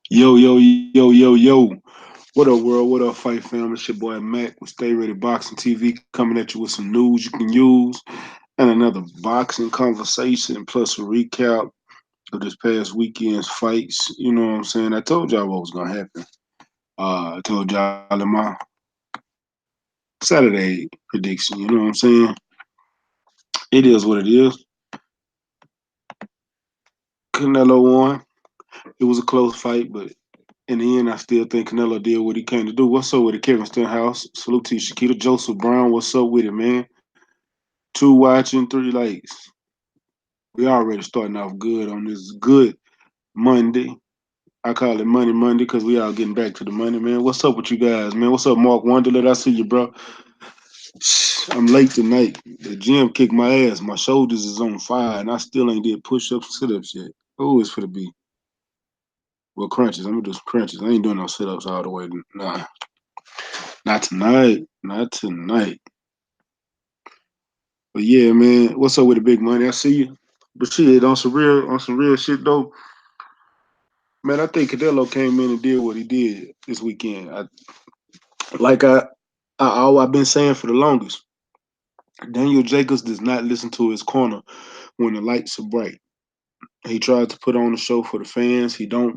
Yo, yo, yo, yo, yo. What up, world? What up, Fight Fam? It's your boy Mac with Stay Ready Boxing TV coming at you with some news you can use and another boxing conversation plus a recap of this past weekend's fights. You know what I'm saying? I told y'all what was going to happen. I told y'all in my Saturday prediction. You know what I'm saying? It is what it is. Canelo won. It was a close fight, but in the end, I still think Canelo did what he came to do. What's up with it, Kevin Stenhouse? Salute to you, Shakita Joseph Brown. What's up with it, man? Two watching, three likes. We already starting off good on this good Monday. I call it Money Monday because we all getting back to the money, man. What's up with you guys, man? What's up, Mark Wonderlet? I see you, bro. I'm late tonight. The gym kicked my ass. My shoulders is on fire, and I still ain't did push-ups, sit-ups yet. Oh, it's for the be. Well, crunches. I'm gonna do some crunches. I ain't doing no sit-ups all the way. Nah, not tonight. Not tonight. But yeah, man. What's up with the big money? I see you. But shit, on some real shit though. Man, I think Cadelo came in and did what he did this weekend. Like I've been saying for the longest, Daniel Jacobs does not listen to his corner when the lights are bright. He tried to put on a show for the fans. He don't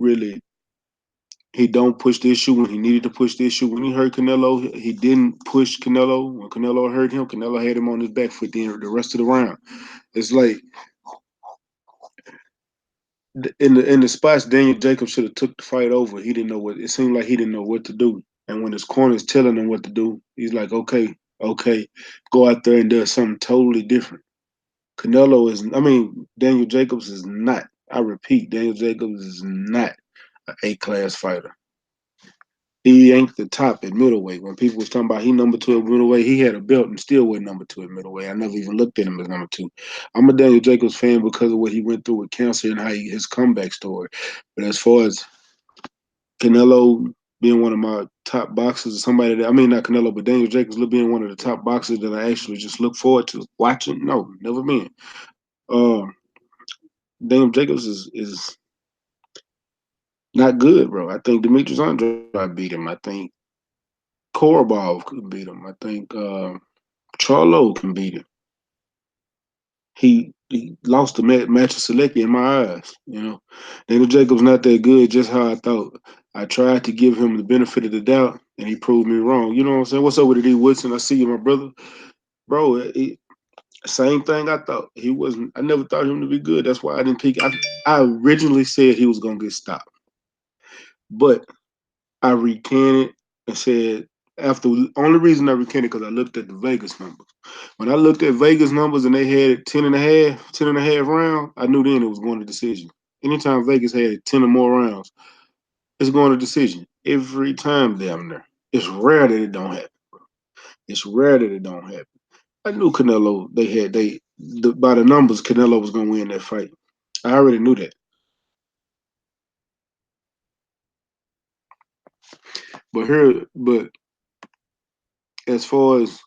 push the issue when he needed to push the issue. When he hurt Canelo, he didn't push Canelo. When Canelo hurt him, Canelo had him on his back for the rest of the round. It's like in the spots Daniel Jacobs should have took the fight over. He didn't know what it seemed like he didn't know what to do. And when his corner's telling him what to do, he's like, okay, okay, go out there and do something totally different. Daniel Jacobs is not. I repeat, Daniel Jacobs is not an A-class fighter. He ain't the top at middleweight. When people was talking about he number two at middleweight, he had a belt and still wasn't number two at middleweight. I never even looked at him as number two. I'm a Daniel Jacobs fan because of what he went through with cancer and his comeback story. But as far as Canelo being one of my top boxers, somebody that I mean not Canelo, but Daniel Jacobs being one of the top boxers that I actually just look forward to watching. No, never been. Uh, Daniel Jacobs is not good, bro. I think Demetrius Andrade beat him. I think Korobov could beat him. I think Charlo can beat him. He lost the match of Selecki in my eyes. You know, Daniel Jacobs not that good. Just how I thought. I tried to give him the benefit of the doubt, and he proved me wrong. You know what I'm saying? What's up with it, E. Woodson? I see you, my brother. Bro, same thing. I thought he wasn't. I never thought him to be good. That's why I didn't pick. I originally said he was gonna get stopped, but I recanted and said after only reason I recanted because I looked at the Vegas numbers. When I looked at Vegas numbers and they had it 10 and a half, 10 and a half round, I knew then it was going to decision. Anytime Vegas had 10 or more rounds, it's going to decision. Every time damn near. It's rare that it don't happen. It's rare that it don't happen. I knew Canelo, by the numbers, Canelo was gonna win that fight. I already knew that. But as far as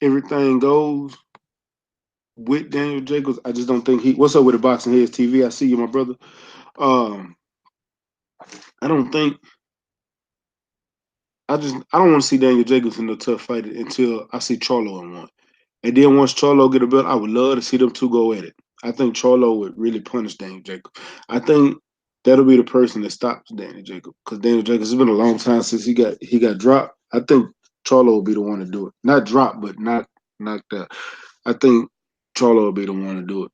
everything goes, with Daniel Jacobs, I just don't think he. What's up with the Boxing Heads TV? I see you, my brother. Um, I don't think. I don't want to see Daniel Jacobs in a tough fight until I see Charlo in one. And then once Charlo get a belt, I would love to see them two go at it. I think Charlo would really punish Daniel Jacobs. I think that'll be the person that stops Daniel Jacobs because Daniel Jacobs. It's been a long time since he got dropped. I think Charlo will be the one to do it. Not drop, but not that. I think Charlo will be the one to do it.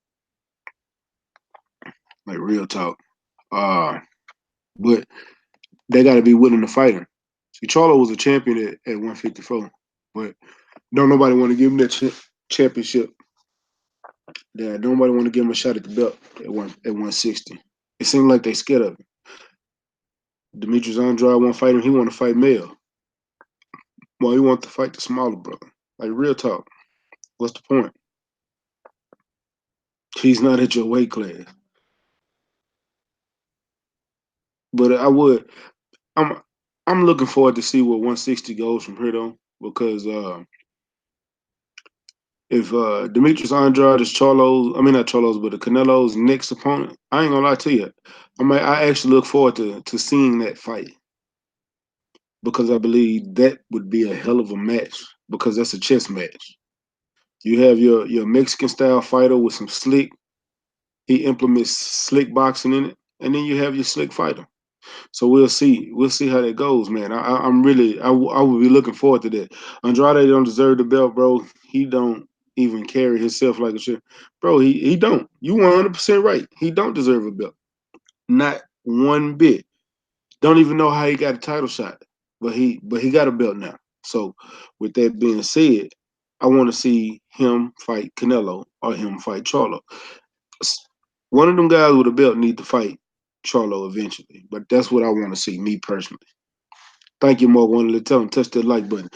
Like real talk. Uh, but they got to be willing to fight him. See, Charlo was a champion at 154, but don't nobody want to give him that championship. Yeah, nobody want to give him a shot at the belt at 160. It seemed like they scared of him. Demetrius Andrade want to fight him. He want to fight Mel. Well, he want to fight the smaller brother. Like real talk. What's the point? He's not at your weight class. But I would. I'm. I'm looking forward to see where 160 goes from here though, because If Demetrius Andrade is Charlo's, I mean not Charlo's, but the Canelo's next opponent, I ain't gonna lie to you. I actually look forward to seeing that fight because I believe that would be a hell of a match because that's a chess match. You have your Mexican style fighter with some slick. He implements slick boxing in it, and then you have your slick fighter. So we'll see. We'll see how that goes, man. I'm really, I would be looking forward to that. Andrade don't deserve the belt, bro. He don't even carry himself like a shit, bro. He don't. You 100% right. He don't deserve a belt, not one bit. Don't even know how he got a title shot, but he got a belt now. So with that being said, I want to see him fight Canelo or him fight Charlo. One of them guys with a belt need to fight Charlo eventually, but that's what I want to see, me personally. Thank you, Mark. Wanted to tell him touch that like button.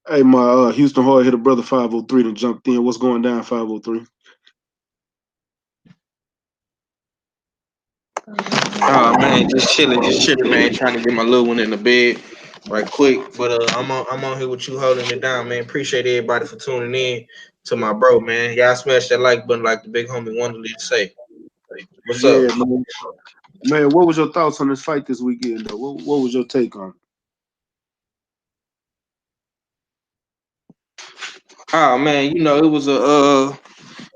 Hey, my Houston Hard hit a brother 503 and jumped in. What's going down 503? Oh man, just chilling, man. Trying to get my little one in the bed right quick. But I'm on here with you holding it down, man. Appreciate everybody for tuning in to my bro, man. Y'all smash that like button like the big homie wanted to say. What's up? Yeah, man. Man, what was your thoughts on this fight this weekend, though? What was your take on Oh man, it was a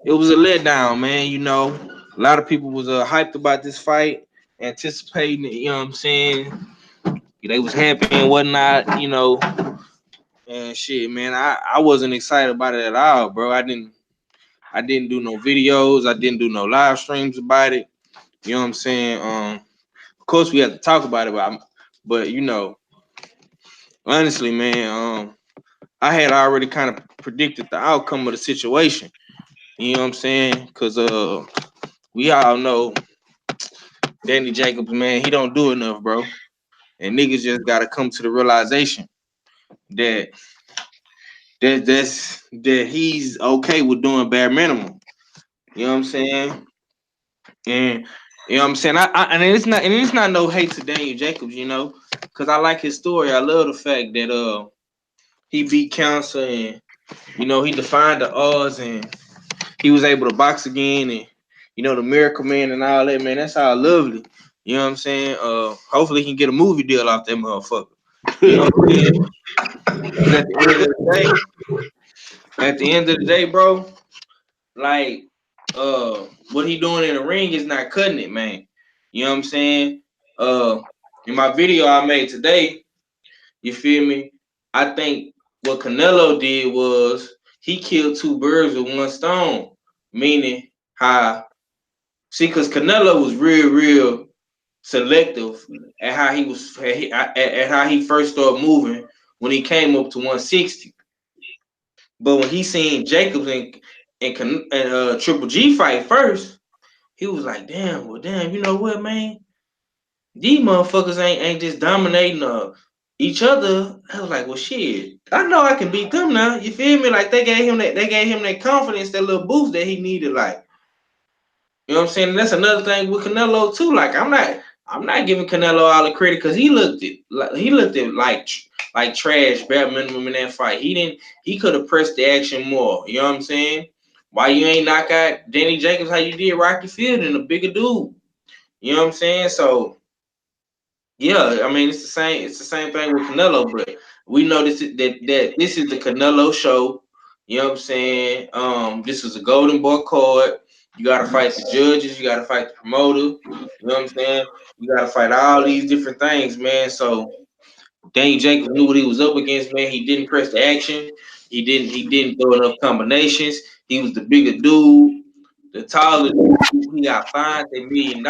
letdown, man. A lot of people was hyped about this fight, anticipating it. You know what I'm saying? They was happy and whatnot. And shit, man. I wasn't excited about it at all, bro. I didn't do no videos. I didn't do no live streams about it. You know what I'm saying? Of course we have to talk about it, but honestly, man, I had already kind of predicted the outcome of the situation. You know what I'm saying? Cause we all know Danny Jacobs, man, he don't do enough, bro. And niggas just gotta come to the realization that that he's okay with doing bare minimum. You know what I'm saying? And you know what I'm saying? And it's not no hate to Daniel Jacobs, because I like his story. I love the fact that he beat cancer and he defied the odds and he was able to box again and the miracle man and all that, man. That's all lovely. You know what I'm saying? Hopefully he can get a movie deal off that motherfucker. You know it? what I'm saying? But at the end of the day, bro, like what he doing in the ring is not cutting it, man. You know what I'm saying? Uh in my video I made today, you feel me? I think what Canelo did was he killed two birds with one stone. Meaning how cause Canelo was real selective at how he was at how he first started moving when he came up to 160. But when he seen Jacobs and Triple G fight first, he was like, damn, well, damn, you know what, man? These motherfuckers ain't just dominating each other. I was like, well, shit, I know I can beat them now. You feel me? Like they gave him that confidence, that little boost that he needed. Like, you know what I'm saying? And that's another thing with Canelo too. Like, I'm not giving Canelo all the credit because he looked at like trash, bare minimum in that fight. He could have pressed the action more. You know what I'm saying? Why you ain't knock out Danny Jacobs how you did Rocky Field and a bigger dude? You know what I'm saying? So yeah, I mean it's the same thing with Canelo, but we know that this is the Canelo show. You know what I'm saying? This is a golden boy card. You gotta fight the judges, you gotta fight the promoter, you know what I'm saying? You gotta fight all these different things, man. So Danny Jacobs knew what he was up against, man. He didn't press the action, he didn't throw enough combinations, he was the bigger dude, the taller dude, he got fined $1 million.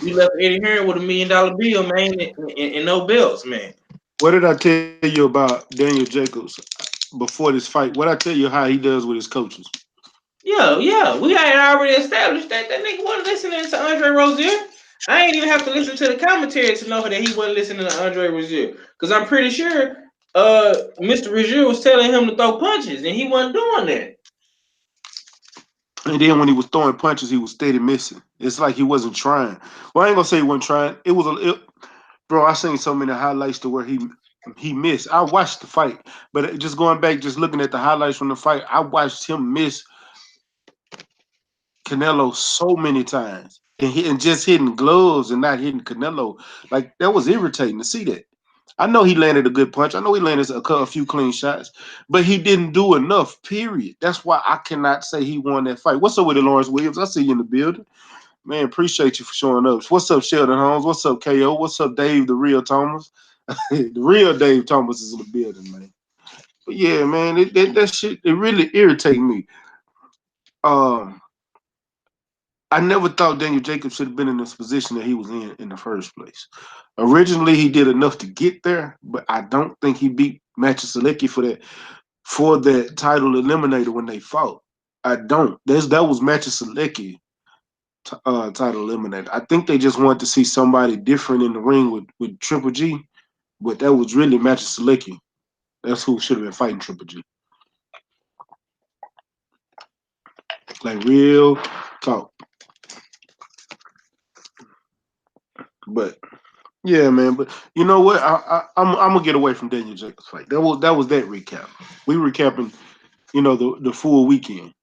We left Eddie Hearn with $1 million bill, man, and no belts, man. What did I tell you about Daniel Jacobs before this fight? What I tell you how he does with his coaches? Yeah, yeah. We had already established that nigga wasn't listening to Andre Rozier. I ain't even have to listen to the commentary to know that he wasn't listening to Andre Rozier. Cause I'm pretty sure Mr. Rozier was telling him to throw punches and he wasn't doing that. And then when he was throwing punches, he was steady missing. It's like he wasn't trying. Well, I ain't gonna say he wasn't trying. Bro. I seen so many highlights to where He missed. I watched the fight, but just going back, just looking at the highlights from the fight, I watched him miss Canelo so many times, and just hitting gloves and not hitting Canelo. Like that was irritating to see that. I know he landed a good punch. I know he landed a few clean shots, but he didn't do enough. Period. That's why I cannot say he won that fight. What's up with it, Lawrence Williams? I see you in the building, man. Appreciate you for showing up. What's up, Sheldon Holmes? What's up, KO? What's up, Dave? The real Thomas. The real Dave Thomas is in the building, man. But yeah, man, that shit it really irritated me. Um, I never thought Daniel Jacobs should have been in this position that he was in the first place. Originally, he did enough to get there, but I don't think he beat Machisalecki for that title eliminator when they fought. I don't. That was Machisalecki title eliminator. I think they just wanted to see somebody different in the ring with Triple G, but that was really Machisalecki. That's who should have been fighting Triple G. Like real talk. But yeah, man. But you know what? I'm gonna get away from Daniel Jacobs fight. That was that recap. We recapping, the full weekend.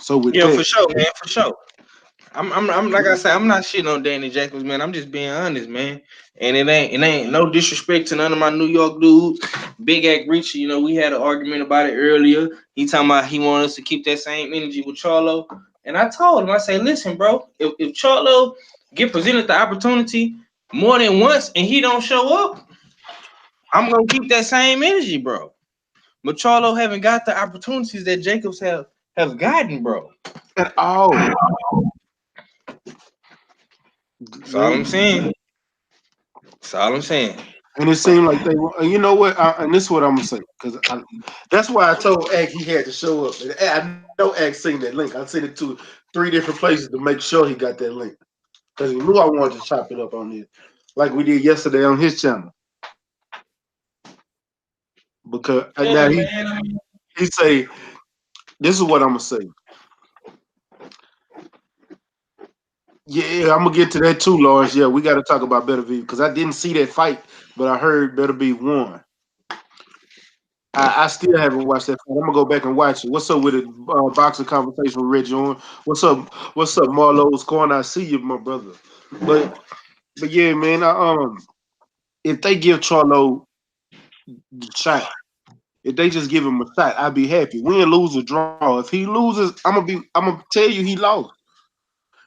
So with Yeah, that, for sure, man, for sure. I'm like I said, I'm not shitting on Danny Jacobs, man. I'm just being honest, man. And it ain't no disrespect to none of my New York dudes. Big Act Richie, we had an argument about it earlier. He talking about he wanted us to keep that same energy with Charlo. And I told him, I say, listen, bro, if Charlo get presented the opportunity more than once and he don't show up, I'm gonna keep that same energy, bro. But Charlo haven't got the opportunities that Jacobs have gotten, bro. at all, That's all I'm they, saying. That's all I'm saying. and it seemed like they. You know what? And this is what I'm gonna say because that's why I told Ag he had to show up. And I know Ag seen that link. I sent it to 3 different places to make sure he got that link because he knew I wanted to chop it up on this, like we did yesterday on his channel. Because Yeah, now man. he say this is what I'm gonna say. Yeah, I'm gonna get to that too, Lawrence. Yeah, we got to talk about Better Be because I didn't see that fight, but I heard Better Be won. I still haven't watched that fight. I'm gonna go back and watch it. What's up with it? Boxing conversation with Reg on. What's up? What's up, Marlowe's corner? I see you, my brother. But but yeah, man. If they give Charlo the shot, if they just give him a shot, I'd be happy. Win, lose, or draw. If he loses, I'm gonna tell you he lost.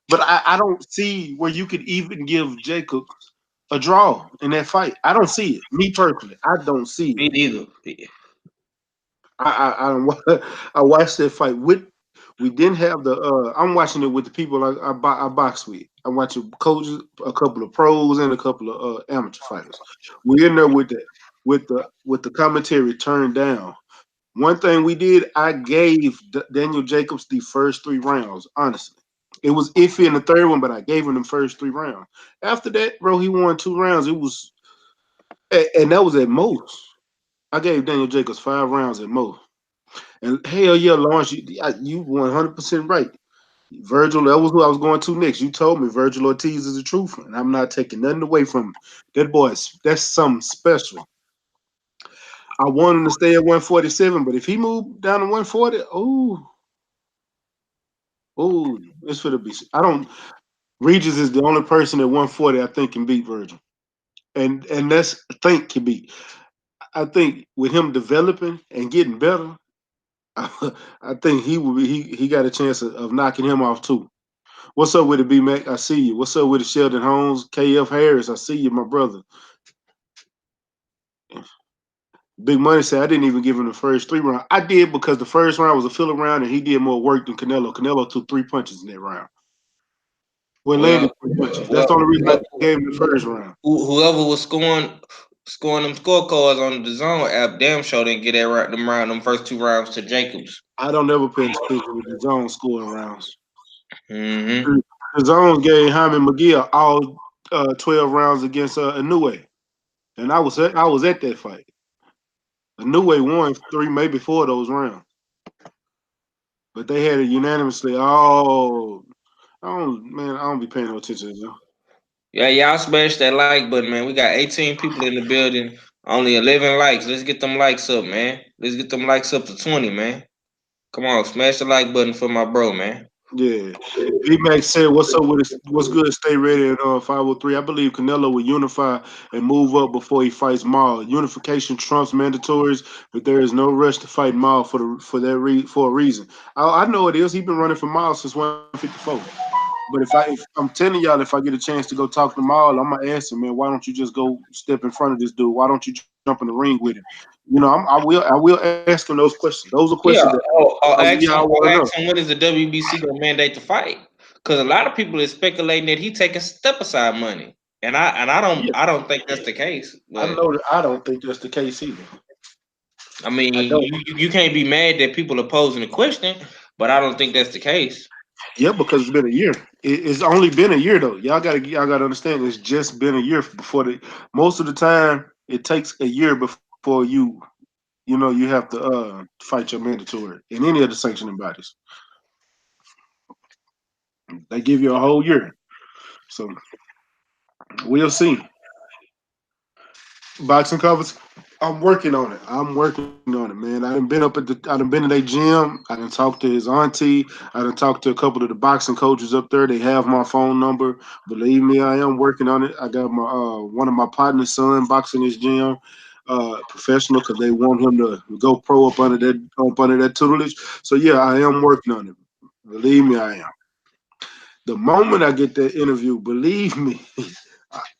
But I don't see where you could even give Jacobs a draw in that fight. I don't see it. Me personally, I don't see it. Me neither. I I watched that fight with. We didn't have the. I'm watching it with the people I box with. I'm watching coaches, a couple of pros, and a couple of amateur fighters. We're in there with the commentary turned down. One thing we did, I gave Daniel Jacobs the first 3 rounds. Honestly, it was iffy in the third one, but I gave him the first 3 rounds. After that, bro, he won 2 rounds. It was, and that was at most. I gave Daniel Jacobs 5 rounds at most. And hell yeah, Lawrence, you 100% right. Virgil, that was who I was going to next. You told me Virgil Ortiz is the truth, and I'm not taking nothing away from him. That boy, that's something special. I want him to stay at 147, but if he moved down to 140, it's for the be. I don't. Regis is the only person at 140 I think can beat Virgil, and that's think can beat. I think with him developing and getting better, I think he will be. He got a chance of knocking him off too. What's up with it, B Mac? I see you. What's up with it, Sheldon Holmes, KF Harris? I see you, my brother. Big Money said I didn't even give him the first 3 rounds. I did because the first round was a filler round and he did more work than Canelo. Canelo took 3 punches in that round. Well, landed Well, 3 punches. That's well, the only reason I gave him the first round. whoever was scoring them scorecards on the zone app, damn sure didn't get that right them first 2 rounds to Jacobs. I don't never pay attention with the zone scoring rounds. Mm-hmm. The zone gave Hyman McGill all 12 rounds against Inoue, and I was at that fight. Inoue won 3, maybe 4 of those rounds, but they had it unanimously. Oh, I don't be paying no attention. Yeah, y'all smash that like button, man. We got 18 people in the building. Only 11 likes. Let's get them likes up, man. Let's get them likes up to 20, man. Come on, smash the like button for my bro, man. Yeah. V Max said, "What's up with it? What's good? Stay ready at 503. I believe Canelo will unify and move up before he fights Maul. Unification trumps mandatories, but there is no rush to fight Maul for a reason. I know it is. He's been running for Maul since 154. But if I'm telling y'all, if I get a chance to go talk to Maul, I'm gonna ask him, man, why don't you just go step in front of this dude? Why don't you jump in the ring with him? I will ask him those questions. Those are questions Yeah, that yeah, I want to I'll know. ask him when is the WBC gonna mandate the fight? Because a lot of people is speculating that he taking step aside money, Yeah, I don't think that's the case. I But know that I don't think that's the case either. I mean, I don't. you can't be mad that people are posing the question, but I don't think that's the case. Yeah, because it's been a year. It's only been a year though. Y'all gotta understand. It's just been a year before the. Most of the time, it takes a year before you have to fight your mandatory in any of the sanctioning bodies. They give you a whole year. So we'll see. Boxing covers. I'm working on it. I'm working on it, man. I done been to their gym. I done talked to his auntie. I done talked to a couple of the boxing coaches up there. They have my phone number. Believe me, I am working on it. I got my one of my partner's son boxing his gym, professional, because they want him to go pro up under that tutelage. So yeah, I am working on it. Believe me, I am. The moment I get that interview, believe me,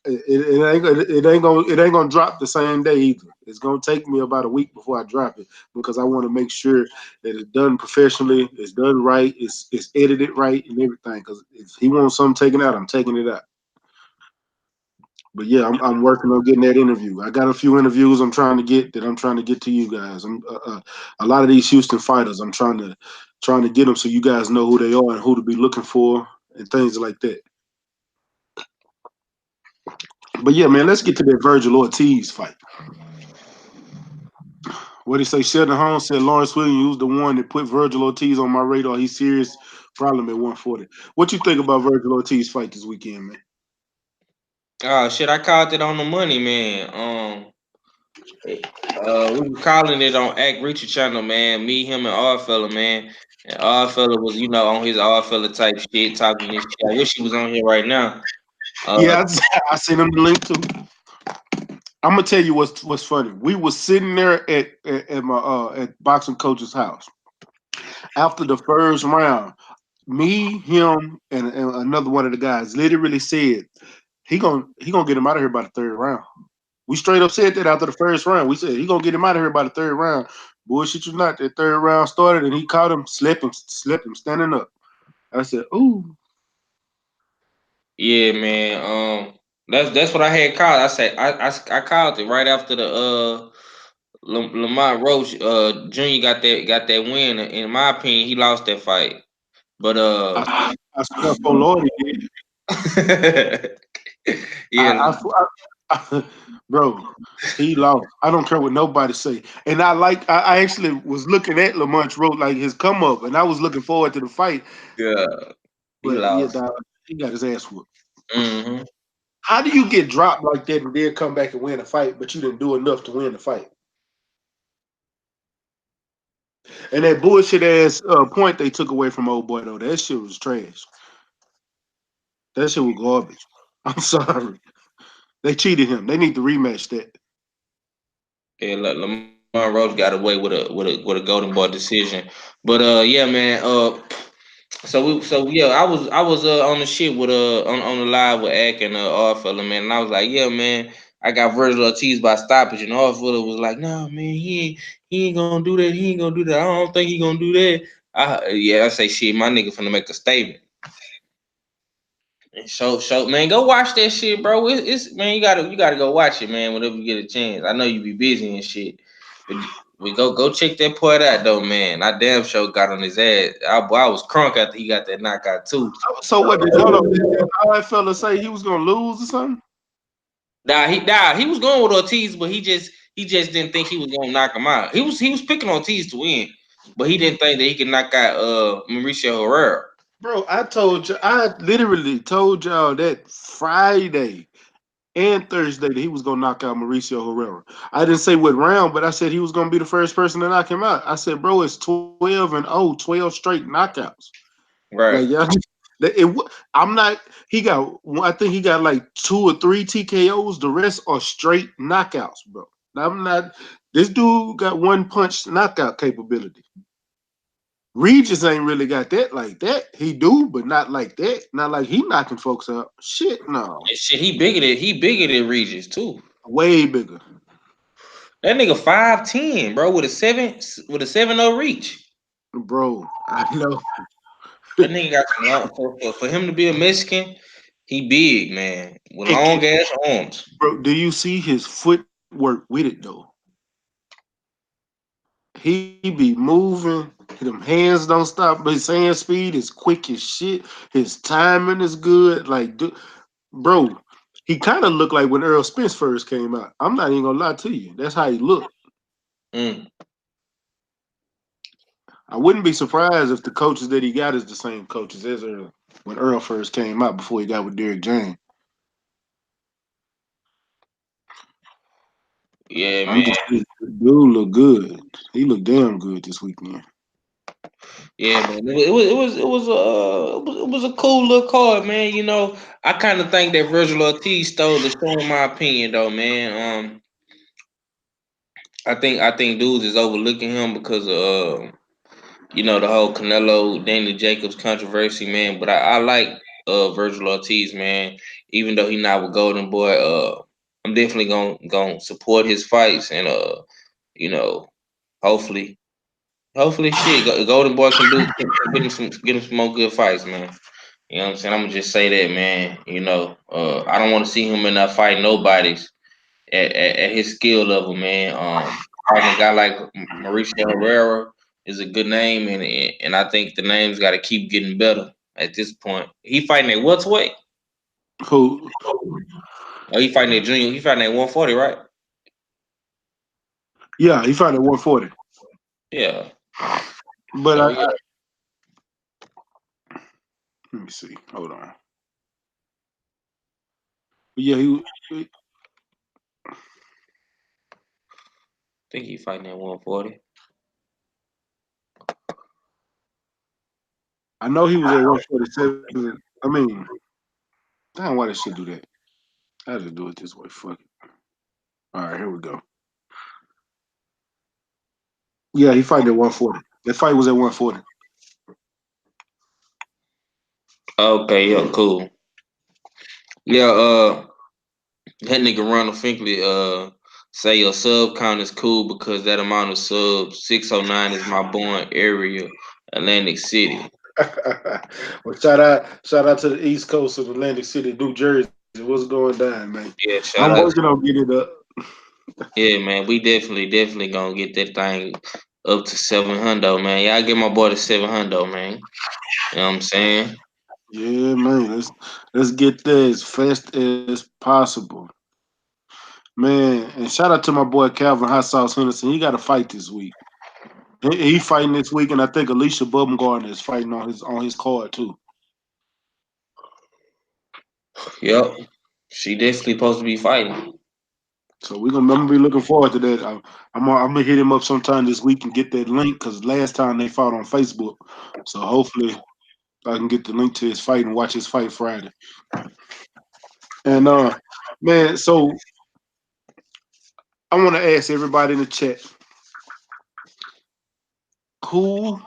it ain't gonna drop the same day either. It's gonna take me about a week before I drop it because I want to make sure that it's done professionally, it's done right, it's edited right and everything. Because if he wants something taken out, I'm taking it out. But yeah, I'm working on getting that interview. I got a few interviews I'm trying to get to you guys. A lot of these Houston fighters. I'm trying to get them so you guys know who they are and who to be looking for and things like that. But yeah, man, let's get to that Virgil Ortiz fight. What did he say? Sheldon Holmes said Lawrence Williams was the one that put Virgil Ortiz on my radar. He's serious problem at 140. What you think about Virgil Ortiz fight this weekend, man? Oh shit, I called it on the money, man. We were calling it on Act Richard channel, man. Me, him, and Oddfella, man. And Oddfella was, on his Oddfella type shit, talking this shit. I wish he was on here right now. Uh, Yeah, I sent him the link too. I'm gonna tell you what's funny. We was sitting there at my at boxing coach's house after the first round. Me, him, and another one of the guys literally said he gonna get him out of here by the third round. We straight up said that after the first round. We said he gonna get him out of here by the third round. Bullshit you not. That third round started and he caught him, slept him standing up. I said, ooh. yeah, man. That's what I had called. I said I called it right after the Lamont Roach Jr. got that win. In my opinion, he lost that fight. But I, I swear for Lord he did. yeah, I bro, he lost. I don't care what nobody say. And I actually was looking at Lamont wrote like his come up, and I was looking forward to the fight. yeah, he But yeah, lost. dog, he got his ass whooped. Hmm. How do you get dropped like that and then come back and win a fight, but you didn't do enough to win the fight? And that bullshit ass point they took away from old boy though, that shit was trash. That shit was garbage. I'm sorry. They cheated him. They need to rematch that. Yeah, Lamont Roach got away with a golden boy decision. But yeah, man. So I was on the shit with on the live with Ack and Odd fella, man, and I was like, yeah, man, I got Virgil Ortiz by stoppage, and Odd fella was like, nah, man, he ain't gonna do that, he ain't gonna do that. I don't think he gonna do that. I say shit, my nigga finna make a statement. And man, go watch that shit, bro. It's man, you gotta go watch it, man, whenever you get a chance. I know you be busy and shit, but we go check that part out though, man. I damn sure got on his ass. I was crunk after he got that knockout too. So what did hold up? Did all that fella say he was gonna lose or something? He was going with Ortiz, but he just didn't think he was gonna knock him out. He was picking Ortiz to win, but he didn't think that he could knock out Mauricio Herrera. Bro, I literally told y'all that Friday. and Thursday that he was gonna knock out Mauricio Herrera. I didn't say what round, but I said he was gonna be the first person to knock him out. I said, bro, it's 12-0, 12 straight knockouts. Like Right. y'all, I'm not. He got. I think he got like 2 or 3 TKOs. The rest are straight knockouts, bro. I'm not. This dude got one punch knockout capability. Regis ain't really got that like that. He do, but not like that. Not like he knocking folks out. Shit, no. And shit, he bigger than Regis too. Way bigger, That nigga 5'10", bro, with a 7-0 reach. bro. I know, That nigga got some long for him to be a Mexican. He big, man, with and long ass arms. bro, do you see his footwork with it though? He be moving. Them hands don't stop. But his hand speed is quick as shit. His timing is good. Like, bro, he kind of looked like when Earl Spence first came out. I'm not even gonna lie to you. That's how he looked. Mm. I wouldn't be surprised if the coaches that he got is the same coaches as Earl when Earl first came out before he got with Derrick James. Yeah, I'm man. just saying, dude look good. He looked damn good this weekend. Yeah, man. It was a cool little card, man. I kind of think that Virgil Ortiz stole the show, in my opinion, though, man. I think dudes is overlooking him because of the whole Canelo Danny Jacobs controversy, man. But I like Virgil Ortiz, man. Even though he not with Golden Boy, I'm definitely gonna support his fights and you know, hopefully shit, Golden Boy can get him some more good fights, man. You know what I'm saying? I'm gonna just say that, man. I don't want to see him in that fight nobody's at his skill level, man. Fighting a guy like Mauricio Herrera is a good name, and I think the name's got to keep getting better at this point. He fighting at what's weight? Who? Oh, he fighting at junior. He fighting at 140, right? Yeah, he found at 140. Yeah. But So yeah, let me see. Hold on. But yeah, I think he fighting at 140. I know he was at 147. I mean, damn, why this shit do that? I just do it this way. Fuck it. All right, here we go. Yeah, he fighting at 140. That fight was at 140. Okay, yeah, cool. Yeah, that nigga Ronald Finkley say your sub count is cool because that amount of subs 609 is my born area, Atlantic City. Well, shout out to the East Coast of Atlantic City, New Jersey. What's going down, man? Yeah, I'm shout working out. on getting it up. Yeah, man, we definitely gonna get that thing up to 700, man. Y'all get my boy to 700, man. You know what I'm saying? Yeah, man. Let's get there as fast as possible, man. And shout out to my boy Calvin Hot Sauce Henderson. He got a fight this week. He fighting this week, and I think Alicia Bumgarner is fighting on his card too. Yep. She definitely supposed to be fighting. So I'm gonna be looking forward to that. I'm gonna hit him up sometime this week and get that link because last time they fought on Facebook. So hopefully I can get the link to his fight and watch his fight Friday. And man, so I want to ask everybody in the chat who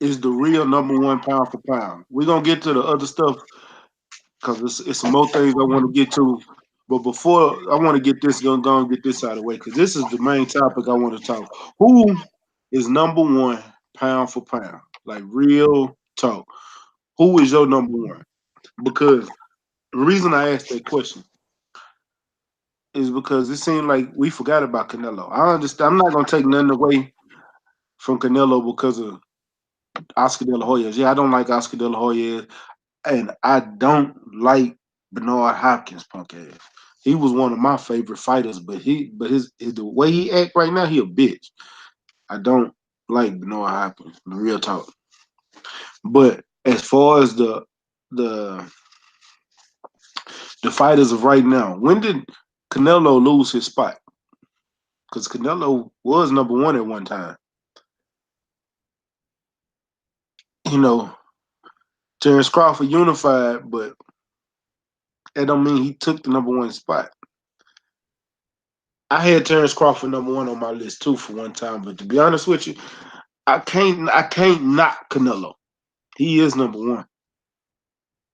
is the real number one pound for pound. We're gonna get to the other stuff because it's some more things I want to get to. But before I want to get this, gonna go and get this out of the way because this is the main topic I want to talk. Who is number one pound for pound? Like real talk. Who is your number one? Because the reason I asked that question is because it seemed like we forgot about Canelo. I understand. I'm not gonna take nothing away from Canelo because of Oscar De La Hoya. Yeah, I don't like Oscar De La Hoya, and I don't like Bernard Hopkins punk ass. He was one of my favorite fighters, but the way he act right now, he a bitch. I don't like Bernard Hopkins, the real talk. But as far as the The fighters of right now. When did Canelo lose his spot? Because Canelo was number one at one time. You know, Terrence Crawford unified, but that don't mean he took the number one spot. I had Terrence Crawford number one on my list too for one time, but to be honest with you, I can't knock Canelo. He is number one.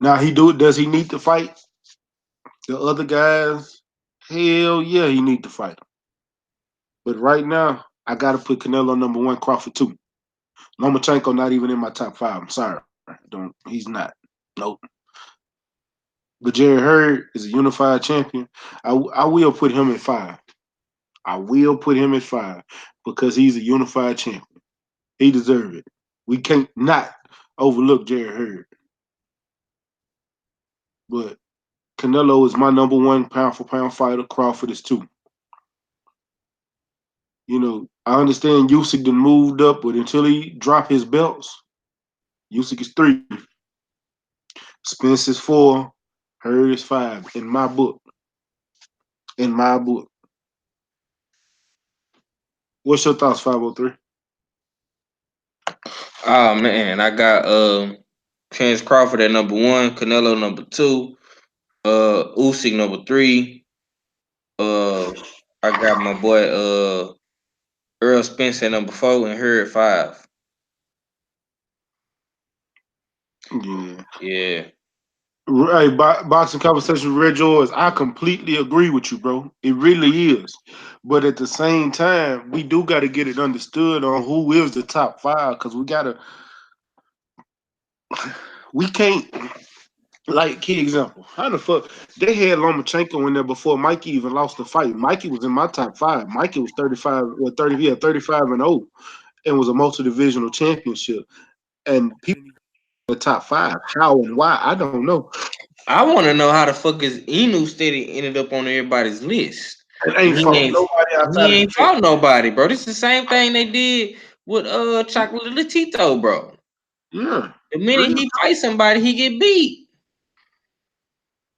Now does he need to fight the other guys? Hell yeah, he need to fight them. But right now, I gotta put Canelo number one, Crawford two. Lomachenko not even in my top five. I'm sorry. Don't he's not. Nope. But Jerry Hurd is a unified champion. I will put him at five. I will put him at five because he's a unified champion. He deserves it. We can't not overlook Jerry Hurd. But Canelo is my number one pound for pound fighter. Crawford is two. You know, I understand Usyk done moved up, but until he drop his belts, Usyk is three. Spence is four. Hurd is five. In my book. In my book. What's your thoughts, 503? Oh man, I got Terrence Crawford at number one, Canelo number two, Usyk number three. Uh, I got my boy Earl Spence at number four and her at five. Yeah. Yeah. Hey, boxing conversation with Red George. I completely agree with you, bro. It really is. But at the same time, we do got to get it understood on who is the top five because we can't, like, key example. How the fuck they had Lomachenko in there before Mikey even lost the fight? Mikey was in my top five. Mikey was 35, 35 and 0 and was a multi divisional championship. And people in the top five. How and why? I don't know. I want to know how the fuck is Inu steady ended up on everybody's list. It And ain't fought nobody outside he of ain't Japan. fought nobody, bro. This is the same thing they did with Chocolate Latito, bro. Yeah. The minute Real. he fight somebody, he get beat.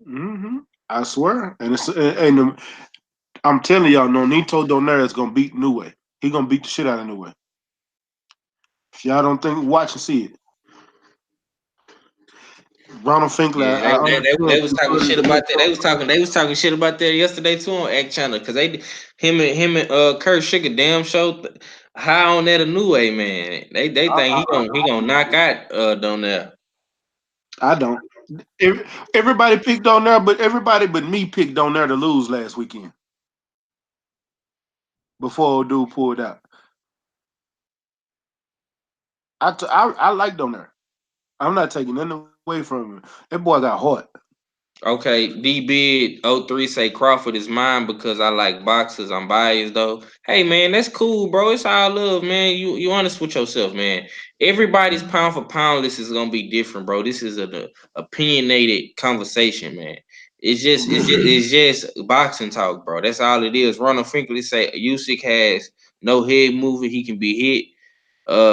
Hmm. I swear, and I'm telling y'all, Nonito Donaire is gonna beat New. He gonna beat the shit out of New. If y'all don't think, watch and see it. Ronald Finkler, Yeah, I they understand was he talking put shit the about next that. They was talking shit about that yesterday too on Act Channel because him and Kurt Sugar damn show high on that a new way man. They I, think he gonna knock out Donaire. I don't. Everybody picked Donaire, but everybody but me picked Donaire to lose last weekend before old dude pulled out. I like Donaire. I'm not taking nothing away from him. That boy got heart. Okay, D Bid 03 say Crawford is mine because I like boxers. I'm biased though. Hey man, that's cool, bro. It's all love, man. You honest with yourself, man. Everybody's pound for pound list is gonna be different, bro. This is an opinionated conversation, man. It's just boxing talk, bro. That's all it is. Ronald Finkley say Usyk has no head movement. He can be hit.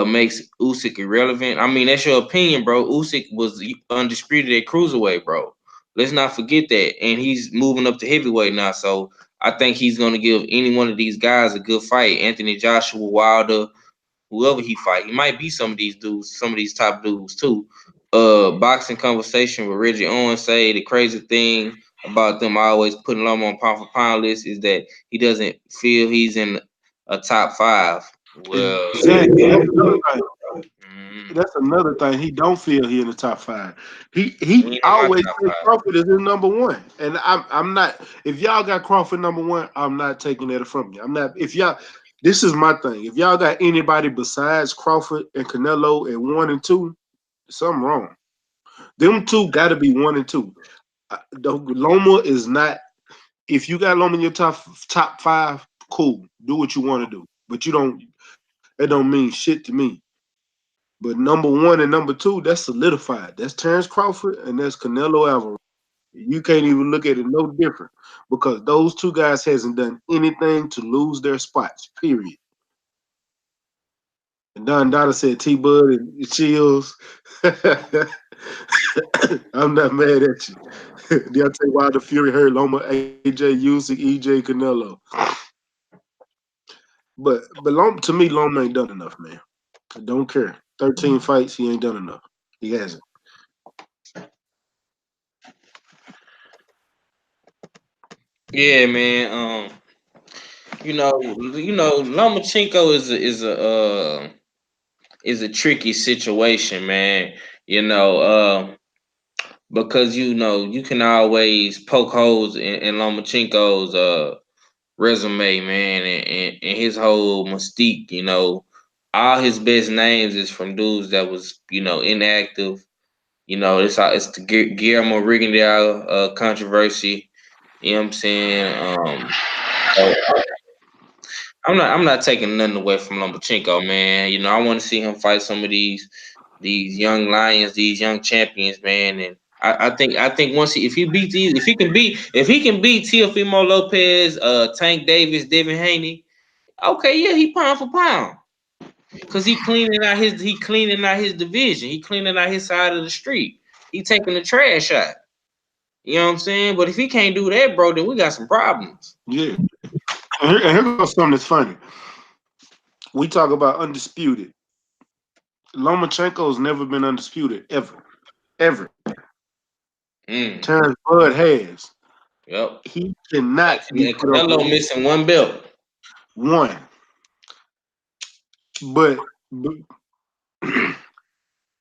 Makes Usyk irrelevant. I mean, that's your opinion, bro. Usyk was undisputed at cruiserweight, bro. Let's not forget that. And he's moving up to heavyweight now. So I think he's gonna give any one of these guys a good fight. Anthony Joshua, Wilder, whoever he fight. He might be some of these dudes, some of these top dudes too. Boxing conversation with Reggie Owens say the crazy thing about them always putting Loma on pound for pound list is that he doesn't feel he's in a top five. Well, Exactly. That's another thing. mm, That's another thing. He don't feel he in the top five. he He ain't in my always top says five. Crawford is his number one, and I'm not. If y'all got Crawford number one, I'm not taking that from you. I'm not. If y'all, this is my thing. If y'all got anybody besides Crawford and Canelo at one and two, something wrong. Them two got to be one and two. Loma is not. If you got Loma in your top five, cool. Do what you want to do, but you don't. That don't mean shit to me. But number one and number two, that's solidified. That's Terrence Crawford and that's Canelo Alvarez. You can't even look at it no different because those two guys hasn't done anything to lose their spots. Period. And Don Dada said T Bud and Chills. I'm not mad at you. Deontay Wilder, Fury, hurt Loma, AJ, Usyk, EJ, Canelo. But Loma, to me, Loma ain't done enough, man. I don't care. 13 fights, he ain't done enough. He hasn't. Yeah, man. Lomachenko is a tricky situation, man. You know, because you can always poke holes in Lomachenko's resume, man, and his whole mystique. All his best names is from dudes that was inactive. It's the Guillermo Rigondeaux controversy. You know what I'm saying? So I'm not taking nothing away from Lomachenko, man. I want to see him fight some of these young lions, these young champions, man. And I think once if he can beat Teofimo Lopez, Tank Davis, Devin Haney, okay, yeah, he pound for pound. Cause he cleaning out his division. He cleaning out his side of the street. He taking the trash out. You know what I'm saying? But if he can't do that, bro, then we got some problems. Yeah. And here goes something that's funny. We talk about undisputed. Lomachenko's never been undisputed, ever. Ever. Mm. Terrence Bud has. Yep. He cannot be And put up Canelo missing one belt. one. But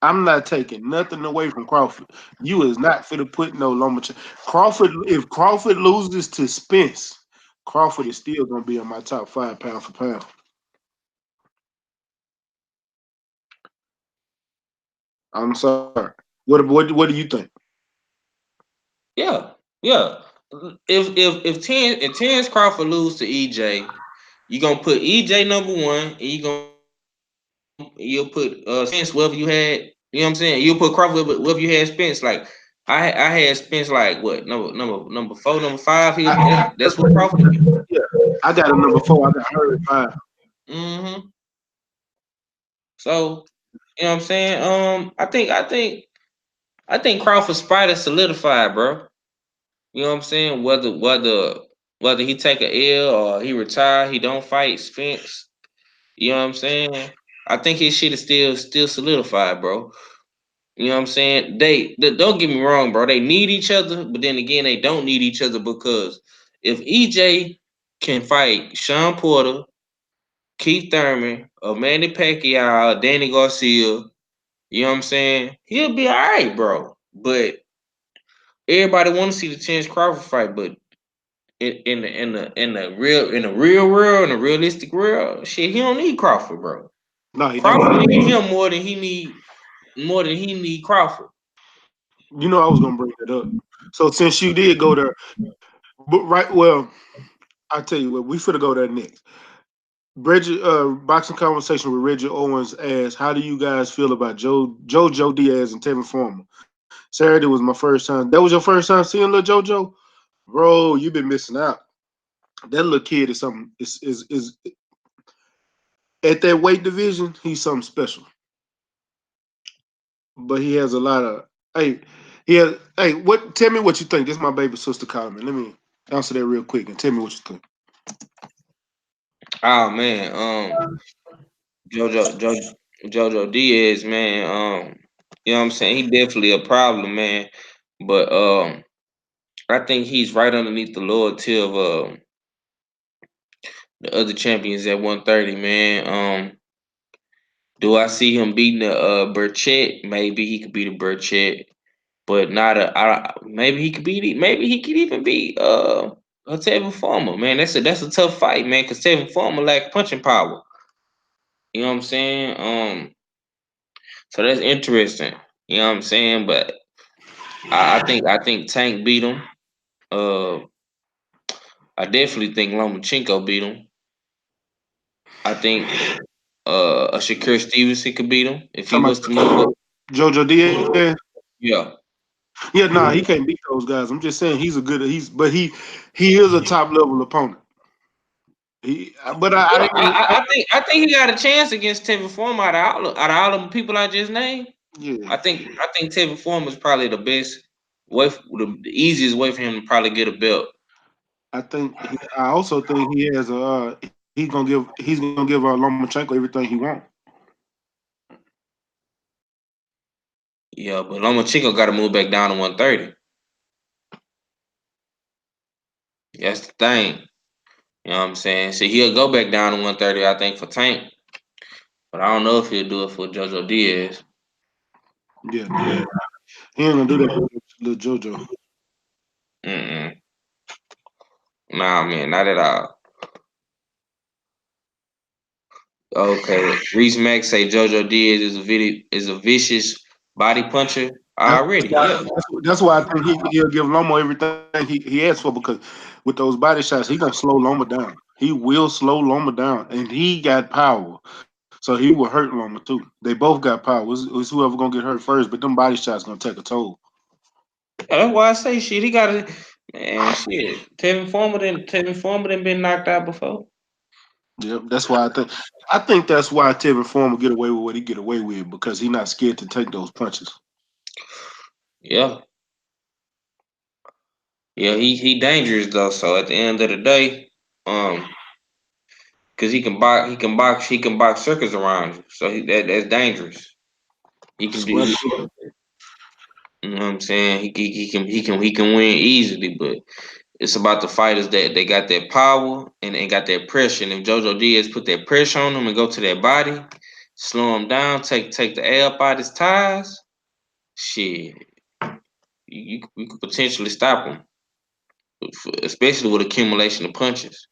I'm not taking nothing away from Crawford. You is not fit to put no Lomachenko. Crawford, if Crawford loses to Spence, Crawford is still gonna be in my top five pound for pound. I'm sorry. What do you think? Yeah. Yeah. If Terrence Crawford lose to EJ, you gonna put EJ number one, and you'll put Spence wherever you had. You know what I'm saying? You'll put Crawford wherever you had Spence. Like I had Spence like what number four, number five. That's what Crawford be. Yeah, I got a number four. I got her at five. Mm-hmm. So you know what I'm saying? I think Crawford's spot is solidified, bro. You know what I'm saying? Whether he take a L or he retire, he don't fight Spence. You know what I'm saying? I think his shit is still solidified, bro. You know what I'm saying? They don't get me wrong, bro. They need each other, but then again, they don't need each other because if EJ can fight Sean Porter, Keith Thurman, or Manny Pacquiao, or Danny Garcia, you know what I'm saying? He'll be all right, bro. But everybody want to see the Terrence Crawford fight, but in the real world, in the realistic world, shit, he don't need Crawford, bro. No, he Crawford don't. need him more than he need Crawford. You know I was gonna bring that up. So since you did go there, but right, well, I tell you what, we finna go there next. Bridget, boxing conversation with Reggie Owens asked, "How do you guys feel about Joe Diaz and Tevin Farmer?" Saturday was my first time. That was your first time seeing little JoJo, bro. You've been missing out. That little kid is something. Is at that weight division. He's something special. But he has a lot of. Hey, he has. Hey, what? Tell me what you think. This is my baby sister calling me. Let me answer that real quick and tell me what you think. Oh man, Jojo Diaz, man, you know what I'm saying? He definitely a problem, man. But I think he's right underneath the loyalty of the other champions at 130, man. Do I see him beating the Burchett? Maybe he could beat a Burchett, but not maybe he could beat it. Maybe he could even beat a Tevin Farmer, man. That's a tough fight, man, because Tevin Farmer lack punching power. You know what I'm saying? So that's interesting. You know what I'm saying? But I think Tank beat him. Uh, I definitely think Lomachenko beat him. I think a Shakur Stevenson could beat him if he Talking was to move about up. JoJo Diaz. Yeah. Yeah, nah, he can't beat those guys. I'm just saying he's a good. But he is a top level opponent. But I Yeah, didn't. I think he got a chance against Tevin Farmer out of all the people I just named. Yeah, I think Tevin Foreman is probably the best way, the easiest way for him to probably get a belt. I also think he has he's gonna give Lomachenko everything he wants. Yeah, but Lomachenko got to move back down to 130. That's the thing. You know what I'm saying? So he'll go back down to 130, I think, for Tank. But I don't know if he'll do it for JoJo Diaz. Yeah, nah, he ain't gonna do that for little JoJo. Mm-mm. Nah, man, not at all. Okay, Reese Mack say JoJo Diaz is a vicious body puncher That's already. why. Yeah, That's why I think he'll give Lomo everything he asked for because with those body shots, he gonna slow Loma down. He will slow Loma down, and he got power, so he will hurt Loma too. They both got power. It's whoever gonna get hurt first, but them body shots gonna take a toll. that's why I say shit. He got to, man, shit. Tevin Foreman been knocked out before. Yep, that's why I think that's why Tevin Former get away with what he get away with because he not scared to take those punches. Yeah, yeah, he dangerous though. So at the end of the day, because he can box circles around you. So that's dangerous. He can do. Swear to God. You know what I'm saying? He can win easily, but it's about the fighters that they got that power and got that pressure. And if JoJo Diaz put that pressure on him and go to that body, slow him down, take the air up out his tires, shit, you could potentially stop him, especially with accumulation of punches.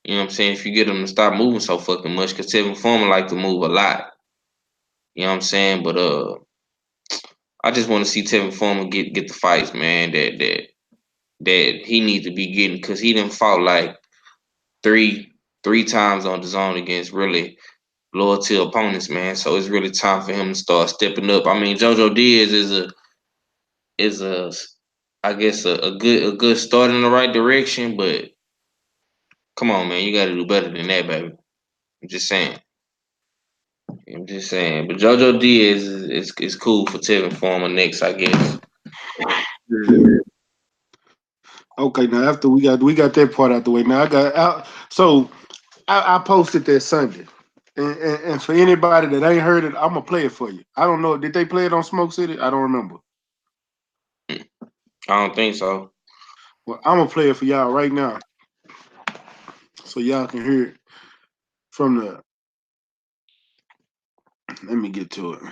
You know what I'm saying? If you get him to stop moving so fucking much, because Tevin Foreman like to move a lot. You know what I'm saying? But I just want to see Tevin Foreman get the fights, man. That he needs to be getting because he done fought like three times on the zone against really lower tier opponents, man. So it's really time for him to start stepping up. I mean, JoJo Diaz is a I guess a good start in the right direction, but come on, man, you got to do better than that, baby. I'm just saying. I'm just saying. But JoJo Diaz is cool for Tevin Farmer next, I guess. Yeah. Okay, now after we got that part out the way. Now I got out. So I posted that Sunday, and for anybody that ain't heard it, I'm gonna play it for you. I don't know. Did they play it on Smoke City? I don't remember. I don't think so. Well, I'm gonna play it for y'all right now, so y'all can hear it from the. Let me get to it.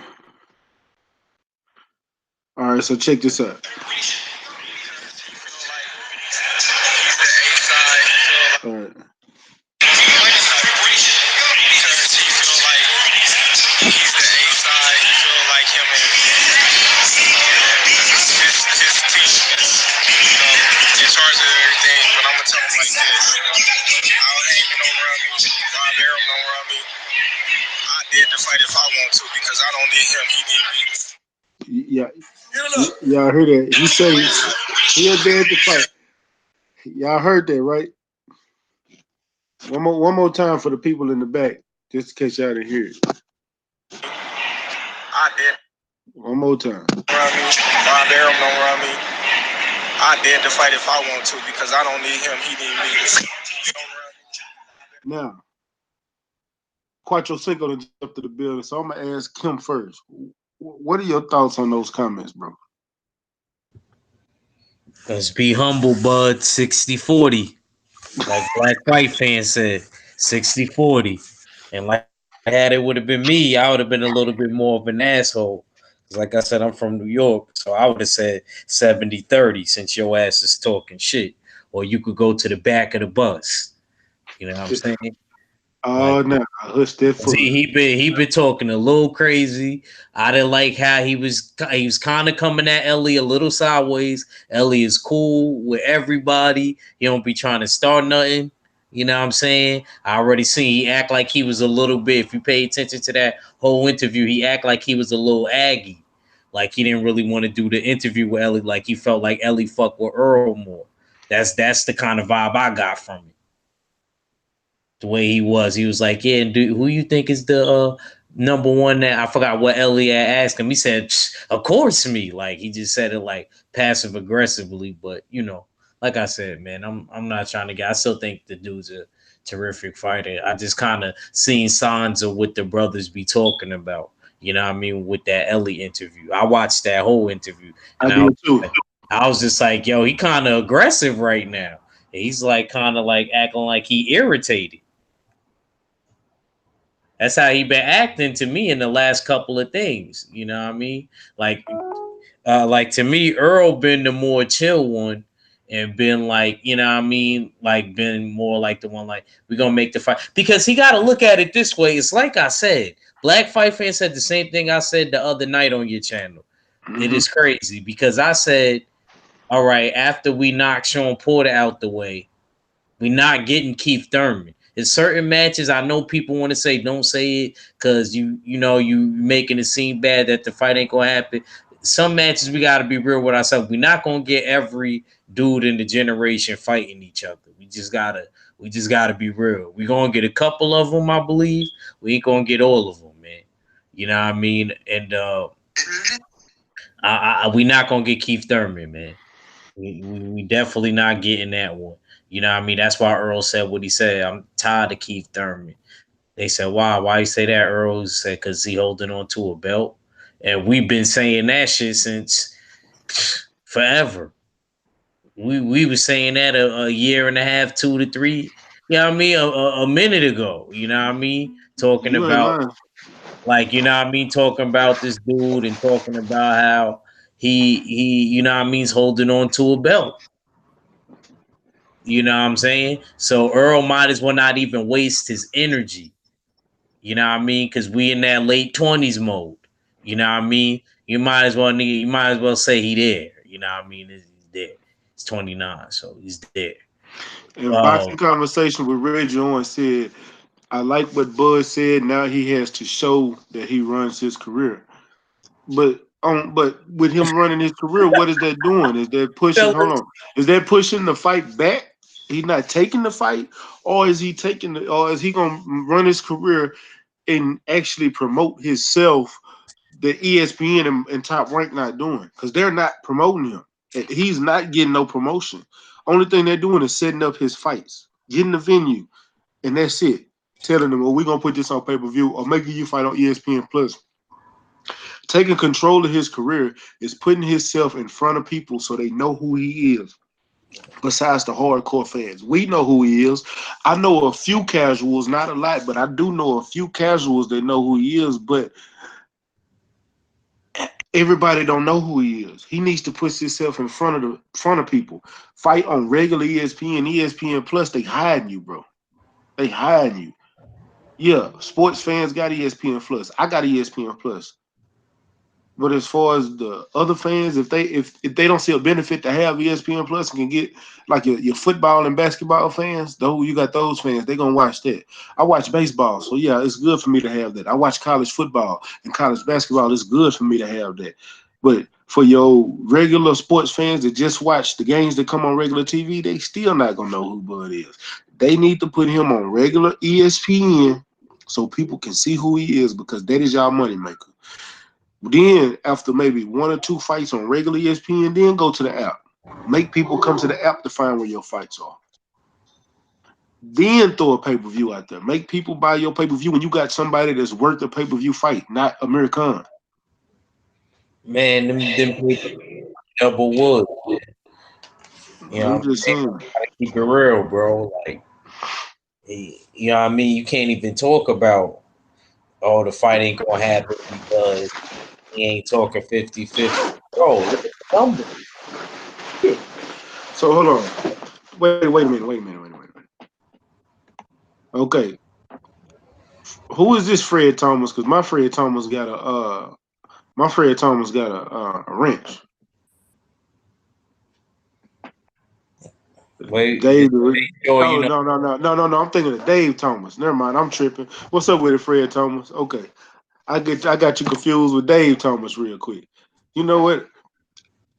All right, so check this out. All right. In charge of everything, but I'm gonna tell him like this. Al Heyman don't run me. Rob Arum don't run me. I did the fight if I want to because I don't need him. He need me. Yeah, y'all heard that? He said he'll dare to fight. Y'all heard that, right? One more time for the people in the back, just in case y'all didn't hear it. I did. One more time. Run me. Rob Arum don't run me. I dare to fight if I want to because I don't need him. He need me. Now, Quattro Cinco to jump to the building, so I'm gonna ask him first. What are your thoughts on those comments, bro? Let's be humble, bud. 60-40. Like Black White fan said, 60-40. And like had it would have been me, I would have been a little bit more of an asshole. Because like I said, I'm from New York. So I would have said 70-30 since your ass is talking shit. Or you could go to the back of the bus. You know what I'm saying? Oh Like no, I hushed that foot. he been talking a little crazy. I didn't like how he was kind of coming at Ellie a little sideways. Ellie is cool with everybody. He don't be trying to start nothing. You know what I'm saying? I already seen he act like he was a little bit. If you pay attention to that whole interview, he act like he was a little aggy. Like he didn't really want to do the interview with Ellie. Like he felt like Ellie fucked with Earl more. That's the kind of vibe I got from it the way he was. He was like, "Yeah, dude, who you think is number one, that I forgot what Elliot asked him. He said, "Of course, me." Like he just said it like passive aggressively, but like I said, man, I'm not trying to get. I still think the dude's a terrific fighter. I just kind of seen signs of what the brothers be talking about. You know what I mean? With that Ellie interview, I watched that whole interview, I and did too. I was just like, yo, he kind of aggressive right now. He's like kind of like acting like he irritated. That's how he been acting to me in the last couple of things. You know what I mean? Like to me, Earl been the more chill one and been like, you know what I mean? Like been more like the one like we're gonna make the fight. Because he gotta look at it this way. It's like I said, Black Fight Fan said the same thing I said the other night on your channel. It Mm-hmm. is crazy because I said, all right, after we knock Sean Porter out the way, we not getting Keith Thurman. In certain matches, I know people want to say don't say it because you making it seem bad that the fight ain't gonna happen. Some matches we gotta be real with ourselves. We're not gonna get every dude in the generation fighting each other. We just gotta be real. We're gonna get a couple of them, I believe. We ain't gonna get all of them, man. You know what I mean? And we not gonna get Keith Thurman, man. We definitely not getting that one. You know what I mean? That's why Earl said what he said. I'm tired of Keith Thurman. They said, why? Why you say that? Earl said, because he holding on to a belt. And we've been saying that shit since forever. We were saying that a year and a half, 2 to 3. You know what I mean? A minute ago. You know what I mean? Talking You ain't about lying. like, you know what I mean? Talking about this dude and talking about how he you know what I mean, is holding on to a belt. You know what I'm saying? So Earl might as well not even waste his energy. You know what I mean? Because we in that late 20s mode. You know what I mean? You might as well say he there. You know what I mean? He's there. He's 29, so he's there. In Um, boxing conversation with Reggie Owens said, I like what Bud said. Now he has to show that he runs his career. But with him running his career, what is that doing? Is that pushing? Hold on. Is that pushing the fight back? He's not taking the fight, or is he taking the, or is he gonna run his career and actually promote himself? The ESPN and Top Rank not doing because they're not promoting him. He's not getting no promotion. Only thing they're doing is setting up his fights, getting the venue, and that's it. Telling them, "Well, we're gonna put this on pay per view or making you fight on ESPN Plus." Taking control of his career is putting himself in front of people so they know who he is. Besides the hardcore fans, we know who he is. I know a few casuals, not a lot, but I do know a few casuals that know who he is. But everybody don't know who he is. He needs to put himself in front of people. Fight on regular ESPN, ESPN Plus. They hiding you, bro. They hiding you. Yeah, sports fans got ESPN Plus. I got ESPN Plus. But as far as the other fans, if they don't see a benefit to have ESPN Plus and can get like your football and basketball fans, though you got those fans, they gonna watch that. I watch baseball, so yeah, it's good for me to have that. I watch college football and college basketball, it's good for me to have that. But for your regular sports fans that just watch the games that come on regular TV, they still not gonna know who Bud is. They need to put him on regular ESPN so people can see who he is because that is y'all moneymaker. Then after maybe one or two fights on regular ESPN, then go to the app. Make people come to the app to find where your fights are. Then throw a pay-per-view out there. Make people buy your pay-per-view when you got somebody that's worth a pay-per-view fight, not American. man, them people double wood. You know, I'm just saying. gotta keep it real, bro. Like, you know what I mean? You can't even talk about, oh, the fight ain't gonna happen because he ain't talking 50-50. Bro, look at the number. So hold on. Wait a minute. Okay. Who is this Fred Thomas? Because my Fred Thomas got a wrench. Wait, just Dave. make sure you Oh know. no. I'm thinking of Dave Thomas. Never mind. I'm tripping. What's up with it, Fred Thomas? Okay. I got you confused with Dave Thomas real quick. You know what?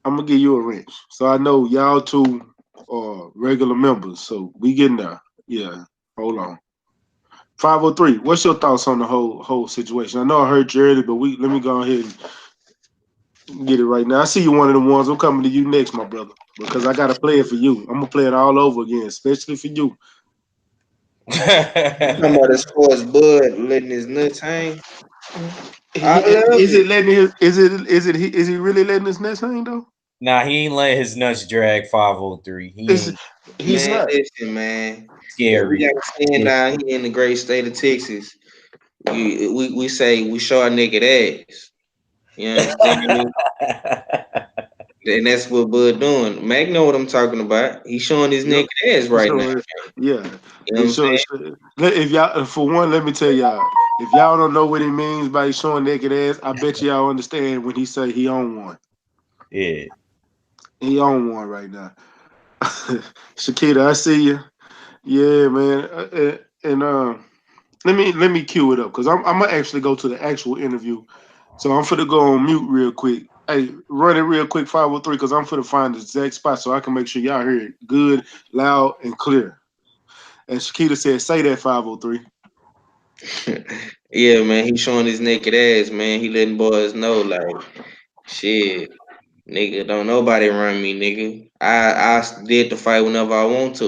I'm gonna give you a wrench. So I know y'all two are regular members. So we getting there. Yeah. Hold on. 503. What's your thoughts on the whole situation? I know I heard you earlier, but let me go ahead and get it right now. I see you one of the ones. I'm coming to you next, my brother, because I gotta play it for you. I'm gonna play it all over again, especially for you. You talking about as far as Bud letting his nuts hang? I love Is it. it letting his? Is he really letting his nest hang though? Nah, he ain't let his nuts drag 503. He Is ain't he's Man, not? listen, man. If we scary. got a friend down here in the great state of Texas, we say we show our naked ass. You understand me? And that's what Bud doing. Mac know what I'm talking about. He's showing his Yep. naked ass right now. So yeah, You know what he's I'm showing. saying? If y'all, for one, let me tell y'all, if y'all don't know what he means by showing naked ass, I bet y'all understand when he say he on one. Yeah. He on one right now. Shakita, I see you. Yeah, man. And let me cue it up because I'm gonna actually go to the actual interview. So I'm finna go on mute real quick. Hey, run it real quick, 503, because I'm finna find the exact spot so I can make sure y'all hear it good, loud, and clear. And Shakita said, "Say that 503." Yeah, man. He showing his naked ass, man. He letting boys know, like, shit, nigga, don't nobody run me, nigga. I did the fight whenever I want to.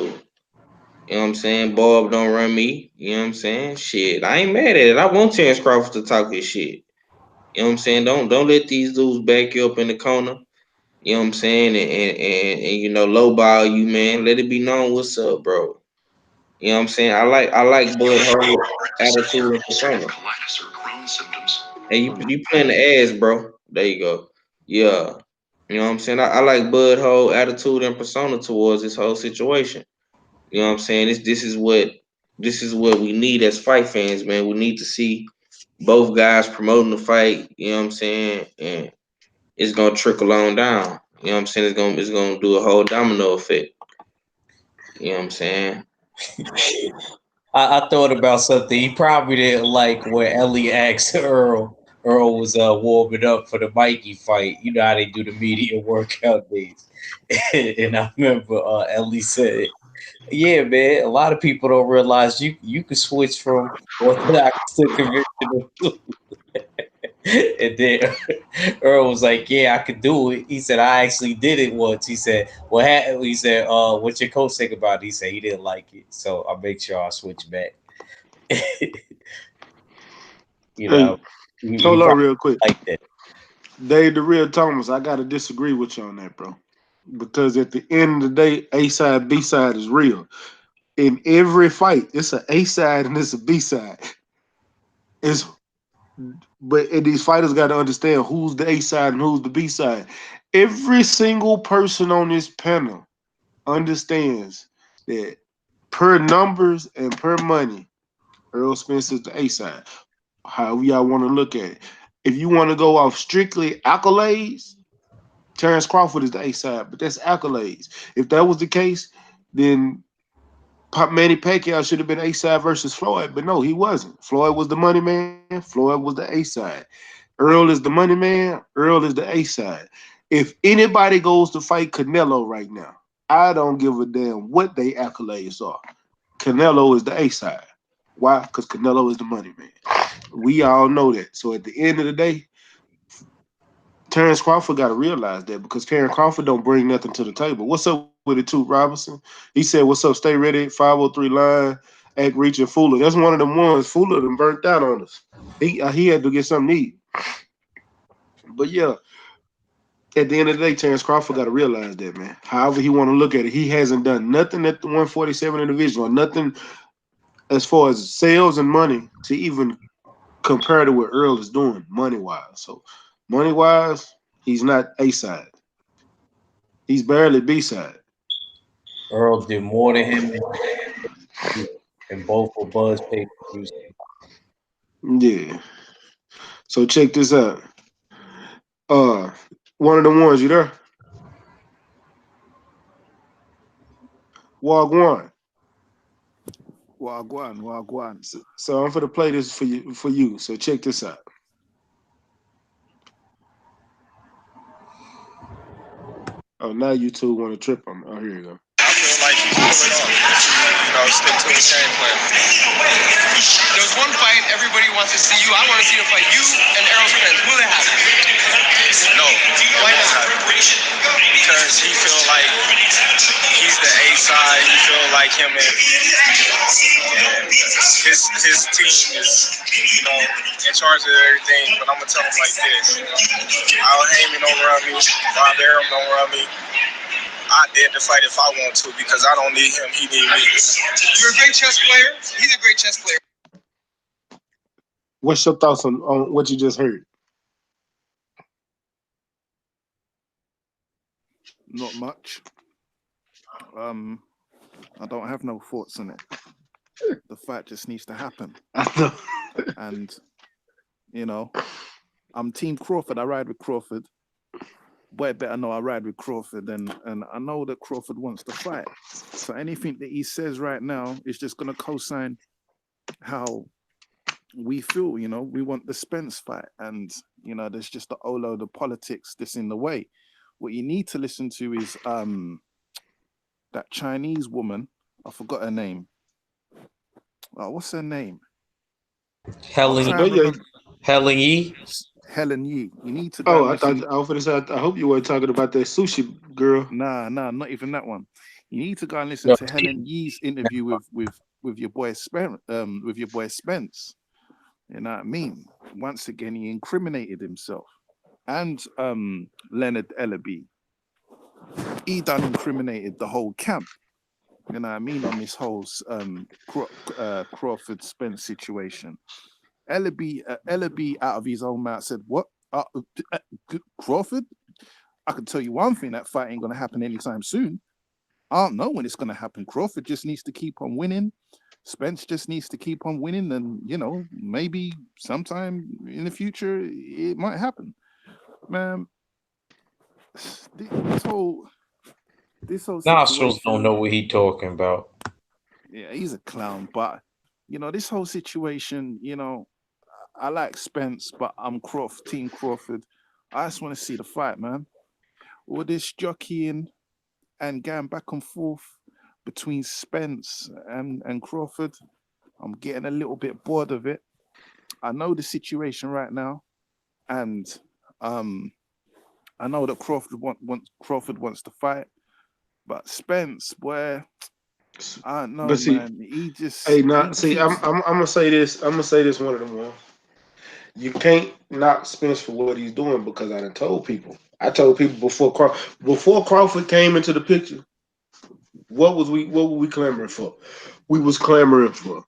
You know what I'm saying? Bob don't run me. You know what I'm saying? Shit, I ain't mad at it. I want Terrence Crawford to talk his shit. You know what I'm saying? Don't let these dudes back you up in the corner. You know what I'm saying? And you know, lowball you, man. Let it be known what's up, bro. You know what I'm saying? I like Bud whole attitude and persona. Hey, you playing the ass, bro. There you go. Yeah. You know what I'm saying? I like Bud whole attitude and persona towards this whole situation. You know what I'm saying? This is what we need as fight fans, man. We need to see both guys promoting the fight, you know what I'm saying? And it's gonna trickle on down. You know what I'm saying? It's gonna do a whole domino effect. You know what I'm saying? I thought about something. He probably didn't like where Ellie asked Earl. Earl was warming up for the Mikey fight. You know how they do the media workout days. And I remember Ellie said, "Yeah, man. A lot of people don't realize you can switch from orthodox to conventional too." And then Earl was like, "Yeah, I could do it." He said, "I actually did it once." He said, "Well, he said, what's your coach think about it?" He said he didn't like it, so I make sure I switch back. You know, Hey, he hold on probably real quick. like that. Dave the Real Thomas, I gotta disagree with you on that, bro. Because at the end of the day, A side, B side is real. In every fight, it's an A side and it's a B side. It's and these fighters got to understand who's the A side and who's the B side. Every single person on this panel understands that per numbers and per money, Earl Spence is the A side. However y'all want to look at it. If you want to go off strictly accolades, Terrence Crawford is the A side, but that's accolades. If that was the case, then Manny Pacquiao should have been A side versus Floyd, but no, he wasn't. Floyd was the money man. Floyd was the A side. Earl is the money man. Earl is the A side. If anybody goes to fight Canelo right now, I don't give a damn what they accolades are. Canelo is the A side. Why? Because Canelo is the money man. We all know that. So at the end of the day, Terrence Crawford got to realize that because Terrence Crawford don't bring nothing to the table. What's up with it, too, Robinson? He said, "What's up? Stay ready. 503 line, act reaching Fuller." That's one of them ones. Fuller done burnt out on us. He had to get something to eat. But yeah, at the end of the day, Terrence Crawford got to realize that, man. However he want to look at it, he hasn't done nothing at the 147 division or nothing as far as sales and money to even compare to what Earl is doing money wise. So money wise, he's not A side. He's barely B side. Earl did more than him and both of Buzz pay per views. Yeah. So check this out. Uh, one of the ones you there? Walk one. Wagwan, wagwan. So I'm gonna play this for you. For you. So check this out. Oh, now you two want to trip on me. Oh, here you go. I feel like he's pulled it off. stick to his game plan. There's one fight everybody wants to see you. I want to see a fight. You and Errol Spence. Will it happen? No. Why not? Because he feel like he's the A side. He feel like him and his team is, in charge of everything. But I'm gonna tell him like this: Al Heyman don't run me. Bob Arum don't run me. I did the fight if I want to because I don't need him. He need me. You're a great chess player. He's a great chess player. What's your thoughts on what you just heard? Not much. I don't have no thoughts on it. The fight just needs to happen. I know. And, I'm Team Crawford. I ride with Crawford. Boy, better know I ride with Crawford. And I know that Crawford wants to fight. So anything that he says right now is just going to co-sign how we feel, we want the Spence fight. And, there's just a whole load of politics that's in the way. What you need to listen to is that Chinese woman. I forgot her name. What's her name? Helen Yi. Helen Yi. You need to Oh, go I thought I was gonna say. I hope you weren't talking about that sushi girl. Nah, not even that one. You need to go and listen to Helen Yi's interview with your boy Spence. You know what I mean? Once again, he incriminated himself. And Leonard Ellaby. He done incriminated the whole camp. You know what I mean, on this whole Crawford Spence situation. Ellaby out of his own mouth said, "What? Crawford? I can tell you one thing: that fight ain't gonna happen anytime soon. I don't know when it's gonna happen. Crawford just needs to keep on winning. Spence just needs to keep on winning, and maybe sometime in the future it might happen." Man, this whole Nostrils situation, don't know what he talking about. yeah, he's a clown. But this whole situation, I like Spence, but I'm Team Crawford. I just want to see the fight, man. All this jockeying and going back and forth between Spence and Crawford, I'm getting a little bit bored of it. I know the situation right now, and I know that Crawford wants to fight, but Spence, boy, I don't know, But see, man. He just hey, he see, keeps. I'm gonna say this. I'm gonna say this one of them ones. You can't knock Spence for what he's doing because I done told people. I told people before Crawford came into the picture. What were we clamoring for? We was clamoring for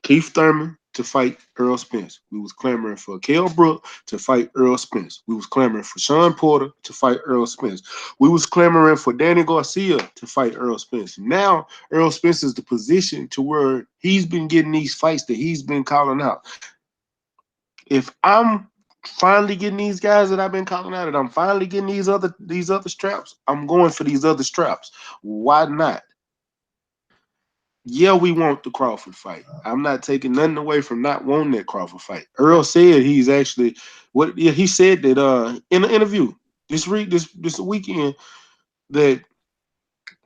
Keith Thurman to fight Earl Spence. We was clamoring for Kell Brook to fight Earl Spence. We was clamoring for Sean Porter to fight Earl Spence. We was clamoring for Danny Garcia to fight Earl Spence. Now Earl Spence is the position to where he's been getting these fights that he's been calling out. If I'm finally getting these guys that I've been calling out, and I'm finally getting these other straps, I'm going for these other straps. Why not? Yeah, we want the Crawford fight. I'm not taking nothing away from not wanting that Crawford fight. Earl said he's actually what he said that in an interview this weekend that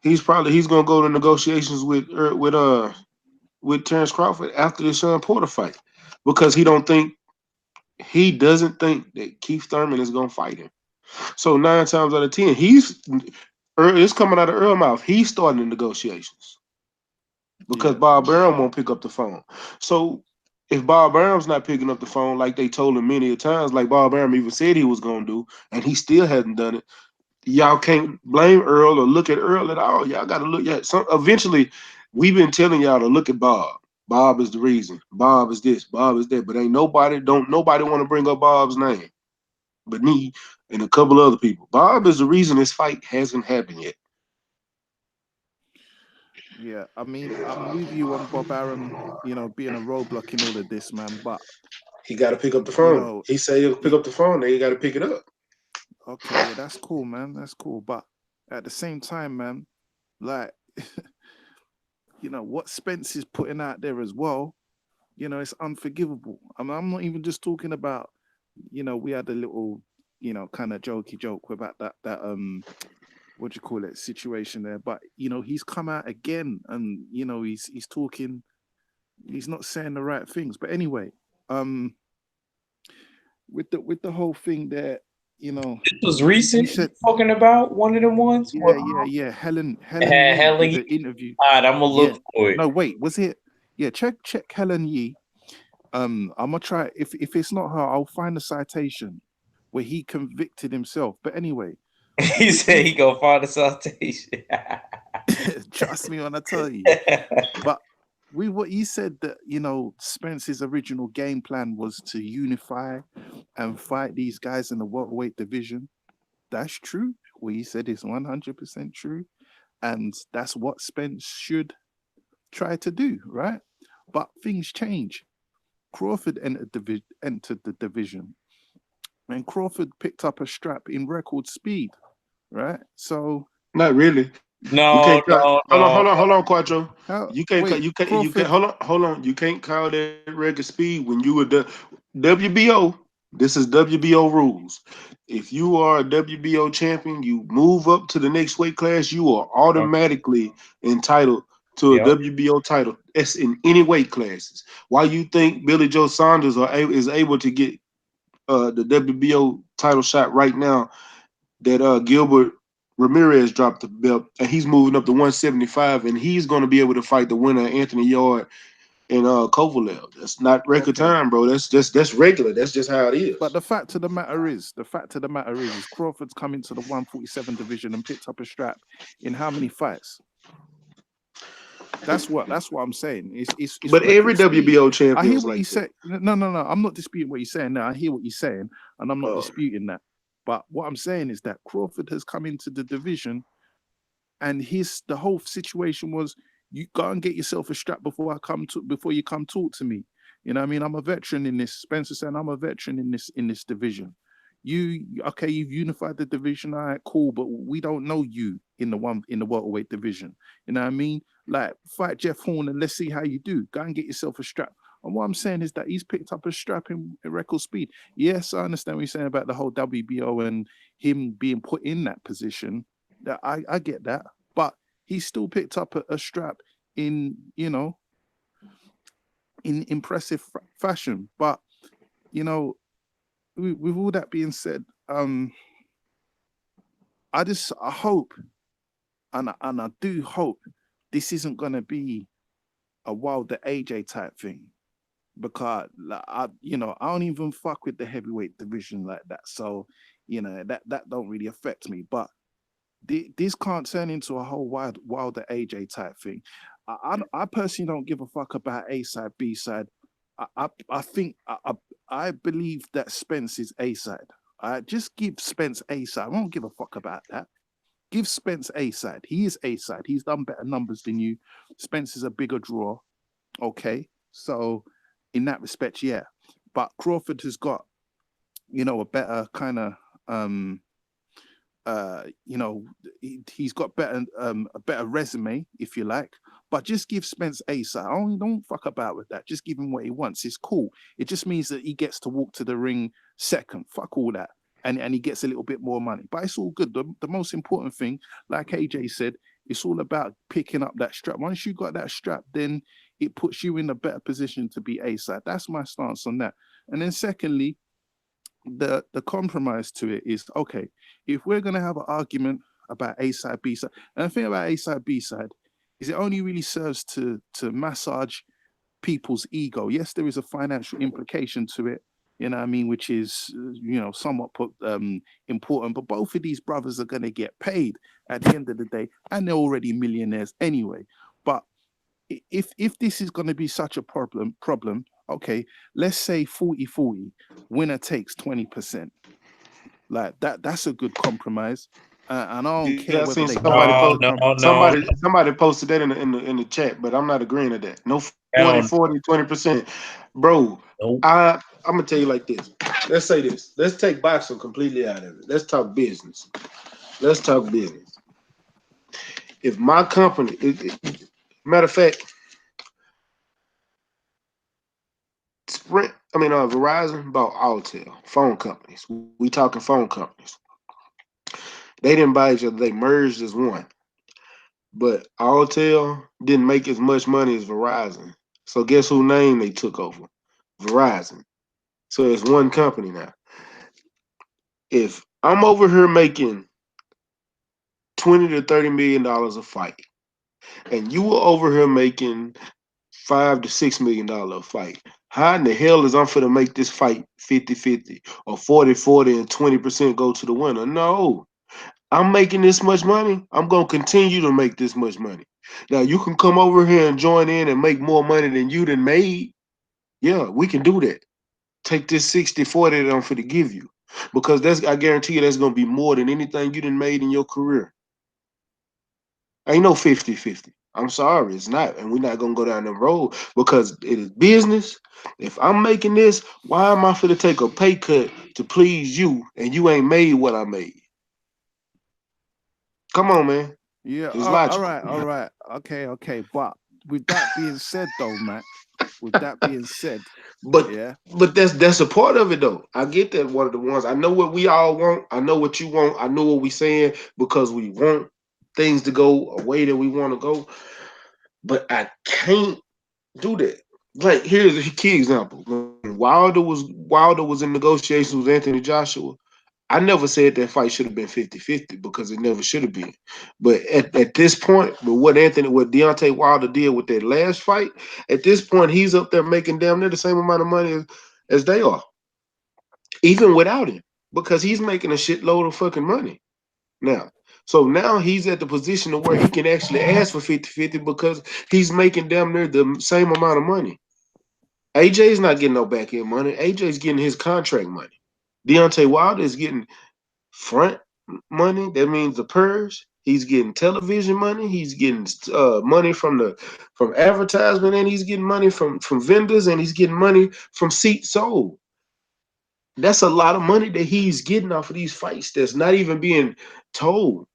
he's gonna go to negotiations with Terrence Crawford after the Sean Porter fight because he doesn't think that Keith Thurman is gonna fight him. So 9 times out of 10, it's coming out of Earl mouth. He's starting the negotiations because Yeah, Bob Arum won't pick up the phone. So if Bob Arum's not picking up the phone like they told him many a times, like Bob Arum even said he was gonna do, and he still hasn't done it, y'all can't blame Earl or look at Earl at all. Y'all got to look at some. Eventually, we've been telling y'all to look at Bob. Bob is the reason. Bob is this. Bob is that. But don't nobody want to bring up Bob's name, but me and a couple other people. Bob is the reason this fight hasn't happened yet. yeah. I mean, I'm with you on Bob Arum, being a roadblock in all of this, man. But He got to pick up the you phone. know, He said he'll pick up the phone. Then he got to pick it up. okay, yeah, that's cool, man. That's cool. But at the same time, man, like, what Spence is putting out there as well, it's unforgivable. I mean, I'm not even just talking about, we had a little, kind of jokey joke about that what do you call it, situation there. But you know, he's come out again, and you know, he's talking. He's not saying the right things. But anyway, um, with the whole thing there, you know, This was he recent. You said, talking about one of them ones? yeah, What yeah, yeah. Helen had Yee Helen? did an interview. All right, I'm gonna Yeah. look for it. No, wait, was it? Yeah, check Helen Yee. I'm gonna try. If it's not her, I'll find a citation where he convicted himself. But anyway, He said with he gonna find a citation. trust me when I tell you. But we what he said that you know Spence's original game plan was to unify and fight these guys in the welterweight division. That's true. What he said is 100% true, and that's what Spence should try to do, right? But things change. Crawford entered the division, and Crawford picked up a strap in record speed, right? So Not really. You No, can't cut. no, Hold no. on, hold on, Quattro. how? You can't cut. Wait, You can't. Crawford. Hold on. You can't call that record speed when you were the WBO. This is WBO rules. If you are a WBO champion, you move up to the next weight class. You are Okay. automatically entitled to a Yep. WBO title. That's in any weight classes. Why you think Billy Joe Saunders is able to get the WBO title shot right now that Gilbert Ramirez dropped the belt, and he's moving up to 175, and he's going to be able to fight the winner, Anthony Yard and Kovalev. That's not record Okay, time, bro. That's regular. That's just how it but is. the fact of the matter is Crawford's come into the 147 division and picked up a strap in how many fights? That's what I'm saying. It's But every record speed. WBO I champion hear is what you like that. say. No, no, no. I'm not disputing what you're saying now. I hear what you're saying, and I'm not Uh, disputing that. But what I'm saying is that Crawford has come into the division, and the whole situation was you go and get yourself a strap before you come talk to me. You know what I mean? I'm a veteran in this. Spencer saying I'm a veteran in this division. You okay, you've unified the division, all right, cool, but we don't know you in the welterweight division. You know what I mean? Like fight Jeff Horn and let's see how you do. Go and get yourself a strap. And what I'm saying is that he's picked up a strap in record speed. Yes, I understand what you're saying about the whole WBO and him being put in that position. That I get that, but he still picked up a strap in in impressive fashion. But you know, with all that being said, I hope and I do hope this isn't gonna be a Wilder AJ type thing because like, I don't even fuck with the heavyweight division like that. So that don't really affect me, but this can't turn into a whole Wilder AJ type thing. I personally don't give a fuck about A side, B side. I think I believe that Spence is A side. I just give Spence A side. I won't give a fuck about that. Give Spence A side. He is A side. He's done better numbers than you. Spence is a bigger draw. Okay, so in that respect, yeah. But Crawford has got a better kind of you know, he's got a better resume, if you like. But just give Spence a side. Don't fuck about with that. Just give him what he wants. It's cool. It just means that he gets to walk to the ring second. Fuck all that. And he gets a little bit more money. But it's all good. The most important thing, like AJ said, it's all about picking up that strap. Once you got that strap, then it puts you in a better position to be a side. That's my stance on that. And then secondly, the compromise to it is okay, if we're going to have an argument about A side, B side, and the thing about A side, B side is it only really serves to massage people's ego. Yes, there is a financial implication to it, you know what I mean, which is somewhat important, but both of these brothers are going to get paid at the end of the day, and they're already millionaires anyway. But if this is going to be such a problem, okay, let's say 40-40, winner takes 20%. Like that's a good compromise. And I don't yeah, care I whether seen they cut it No, or no, come. no, somebody posted that in the chat, but I'm not agreeing to that. No 40, no, 40, 20%. Bro, no. I'm gonna tell you like this. Let's say this. Let's take boxing completely out of it. Let's talk business. Let's talk business. If my company, matter of fact, Verizon bought Altel phone companies. We talking phone companies. They didn't buy each other. They merged as one. But Alltel didn't make as much money as Verizon. So guess who name they took over? Verizon. So it's one company now. If I'm over here making 20 to 30 million dollars a fight, and you were over here making $5 to $6 million a fight, how in the hell is I'm finna make this fight 50-50 or 40-40 and 20% go to the winner? No. I'm making this much money. I'm gonna continue to make this much money. Now you can come over here and join in and make more money than you done made. Yeah, we can do that. Take this 60-40 that I'm finna give you. Because that's I guarantee you that's gonna be more than anything you done made in your career. Ain't no 50-50. I'm sorry, it's not. And we're not gonna go down the road because it is business. If I'm making this, why am I finna take a pay cut to please you and you ain't made what I made? Come on, man. Yeah. It's All logical. right. All right. Okay. Okay. But with that being said, though, Matt. With that being said, But yeah. but that's a part of it though. I get that one of the ones. I know what we all want. I know what you want. I know what we saying because we want things to go a way that we want to go. But I can't do that. Like here's a key example. When Wilder was in negotiations with Anthony Joshua. I never said that fight should have been 50-50 because it never should have been. But at this point, with what Deontay Wilder did with that last fight, at this point, he's up there making damn near the same amount of money as they are, even without him, because he's making a shitload of fucking money now. So now he's at the position of where he can actually ask for 50-50 because he's making damn near the same amount of money. AJ's not getting no back end money. AJ's getting his contract money. Deontay Wilder is getting front money. That means the purse. He's getting television money. He's getting money from advertisement, and he's getting money from vendors, and he's getting money from seats sold. That's a lot of money that he's getting off of these fights. That's not even being told.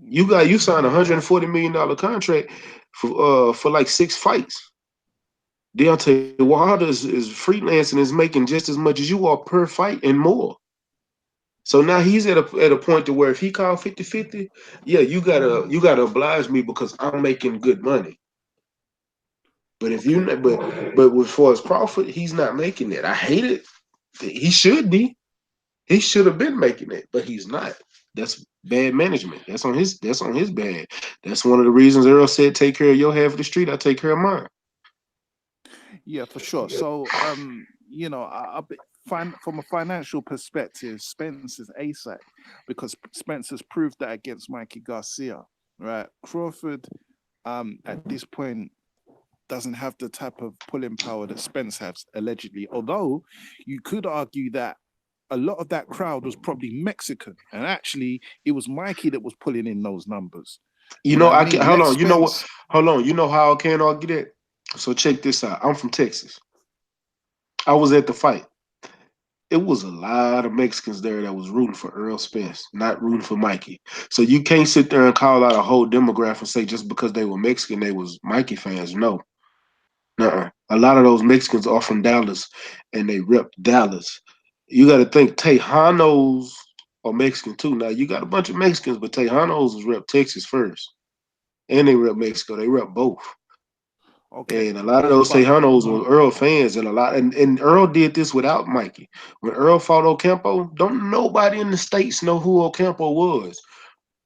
You signed $140 million contract for like 6 fights. Deontay Wilder is freelancing, is making just as much as you are per fight and more. So now he's at a point to where if he called 50-50, yeah, you gotta oblige me because I'm making good money. But if you Okay. not, but as far as Crawford, he's not making that. I hate it. He should be. He should have been making it, but he's not. That's bad management. That's on his bad. That's one of the reasons Earl said, "Take care of your half of the street. I take care of mine." Yeah, for sure. So, from a financial perspective, Spencer's A side because Spencer's proved that against Mikey Garcia, right? Crawford, at this point, doesn't have the type of pulling power that Spence has allegedly. Although you could argue that a lot of that crowd was probably Mexican, and actually it was Mikey that was pulling in those numbers. You You know know, what I I can mean? hold Let on. You know what? Spence. Hold on. You know how I can't argue that. So check this out. I'm from Texas. I was at the fight. It was a lot of Mexicans there that was rooting for Earl Spence, not rooting for Mikey. So you can't sit there and call out a whole demographic and say just because they were Mexican, they was Mikey fans. No. Nuh-uh. A lot of those Mexicans are from Dallas and they rep Dallas. You got to think Tejanos are Mexican too. Now you got a bunch of Mexicans, but Tejanos was rep Texas first. And they rep Mexico. They rep both. Okay, And a lot of those but Tejanos were Earl fans, and Earl did this without Mikey. When Earl fought Ocampo, don't nobody in the states know who Ocampo was.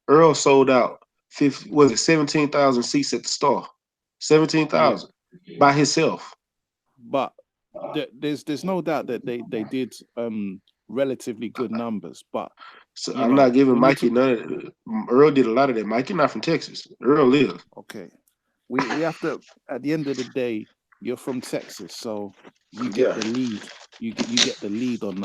Earl sold out 50, was it 17,000 seats at the Star, yeah, 17,000 by himself. but there's no doubt that they did relatively good numbers. But So I'm not giving we need Mikey to. none of it. Earl did a lot of that. Mikey not from Texas. Earl is. Okay, we have to. At the end of the day, you're from Texas, so you get Yeah. the lead. You get the lead on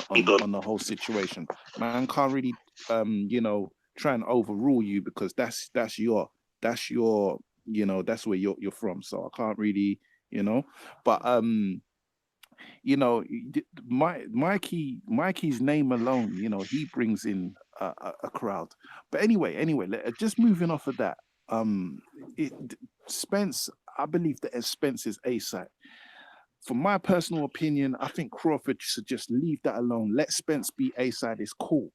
the whole situation. Man can't really try and overrule you because that's your that's where you're from. So I can't really you know, but Mikey's name alone, he brings in a crowd. But anyway, just moving off of that, it, Spence, I believe that Spence is A side. For my personal opinion, I think Crawford should just leave that alone. Let Spence be A side. It's cool.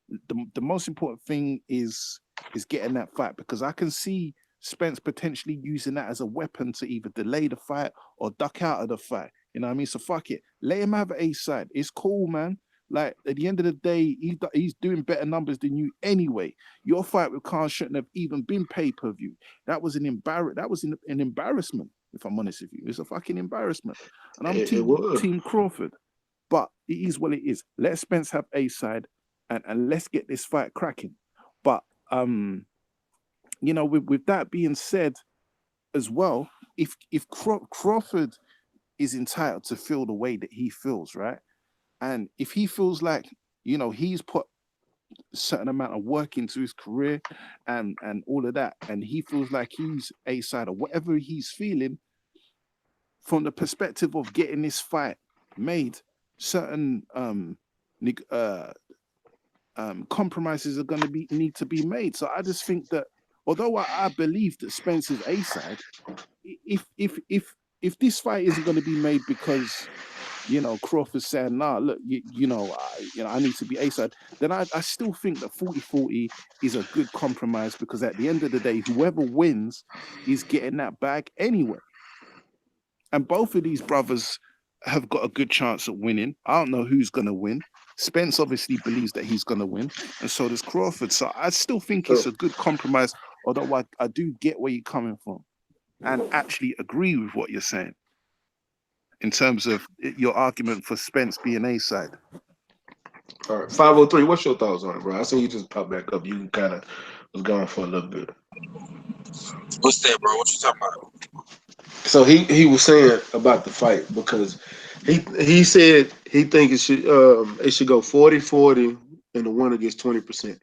the most important thing is getting that fight, because I can see Spence potentially using that as a weapon to either delay the fight or duck out of the fight. You know what I mean? So fuck it. Let him have A side. It's cool, man. Like at the end of the day, he's doing better numbers than you anyway. Your fight with Khan shouldn't have even been pay-per-view. That was an an embarrassment, if I'm honest with you. It's a fucking embarrassment. And I'm team Crawford. But it is what it is. Let Spence have A side and let's get this fight cracking. But with that being said as well, if Crawford is entitled to feel the way that he feels, right? And if he feels like, he's put a certain amount of work into his career and all of that, and he feels like he's A side or whatever he's feeling, from the perspective of getting this fight made, certain compromises are going to need to be made. So I just think that although I believe that Spence is A side, if this fight isn't going to be made because Crawford's saying, nah, look, I need to be A side, then I still think that 40-40 is a good compromise, because at the end of the day, whoever wins is getting that bag anyway. And both of these brothers have got a good chance at winning. I don't know who's going to win. Spence obviously believes that he's going to win, and so does Crawford. So I still think it's a good compromise, although I do get where you're coming from and actually agree with what you're saying in terms of your argument for Spence being A side. All right, 503. What's your thoughts on it, bro? I seen you just pop back up. You kind of was gone for a little bit. What's that, bro? What you talking about? So he was saying about the fight, because he said he think it should go 40-40 and the winner gets 20%.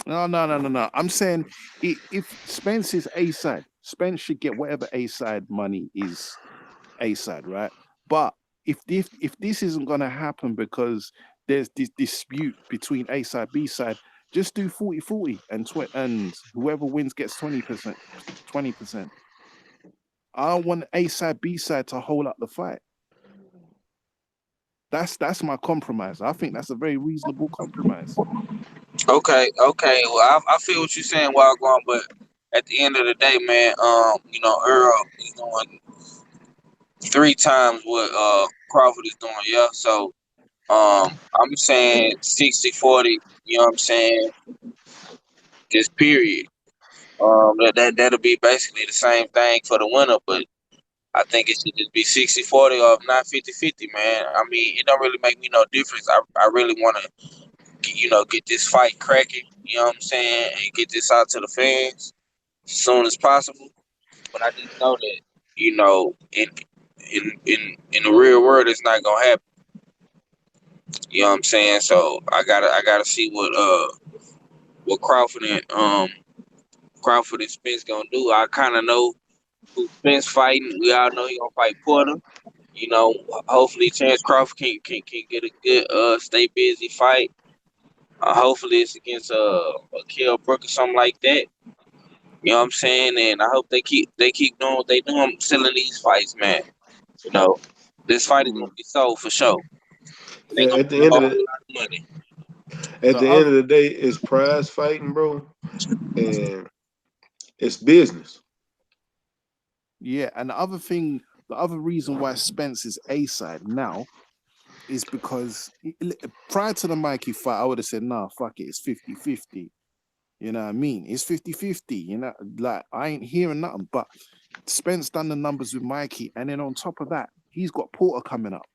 No. I'm saying if Spence is A side, Spence should get whatever A side money is A side, right? But if this isn't going to happen because there's this dispute between A side, B side, just do 40-40 and whoever wins gets 20%. 20%. I don't want A side, B side to hold up the fight. That's my compromise. I think that's a very reasonable compromise. Okay. Well, I feel what you're saying, Wildgone, but at the end of the day, man, Earl is doing 3 times what Crawford is doing, yeah. So I'm saying 60-40, you know what I'm saying? Just period. That'll be basically the same thing for the winner, but I think it should just be 60-40 or not 50-50, man. I mean, it don't really make me no difference. I really want to, get this fight cracking, you know what I'm saying, and get this out to the fans as soon as possible. But I just know that, in the real world, it's not gonna happen. You know what I'm saying? So I gotta see what Crawford and Spence gonna do. I kind of know who Spence fighting. We all know he gonna fight Porter. Hopefully Chance Crawford can get a good stay busy fight. Hopefully it's against a Kell Brook or something like that. You know what I'm saying? And I hope they keep doing what they doing, selling these fights, man. This fight is gonna be sold for sure. They gonna At the end a of lot the of money. at the end of the day, it's prize fighting, bro, and it's business. Yeah, and the other reason why Spence is A side now is because prior to the Mikey fight, I would have said, nah, fuck it, it's 50-50. You know what I mean? It's 50-50. Like I ain't hearing nothing. But Spence done the numbers with Mikey, and then on top of that, he's got Porter coming up,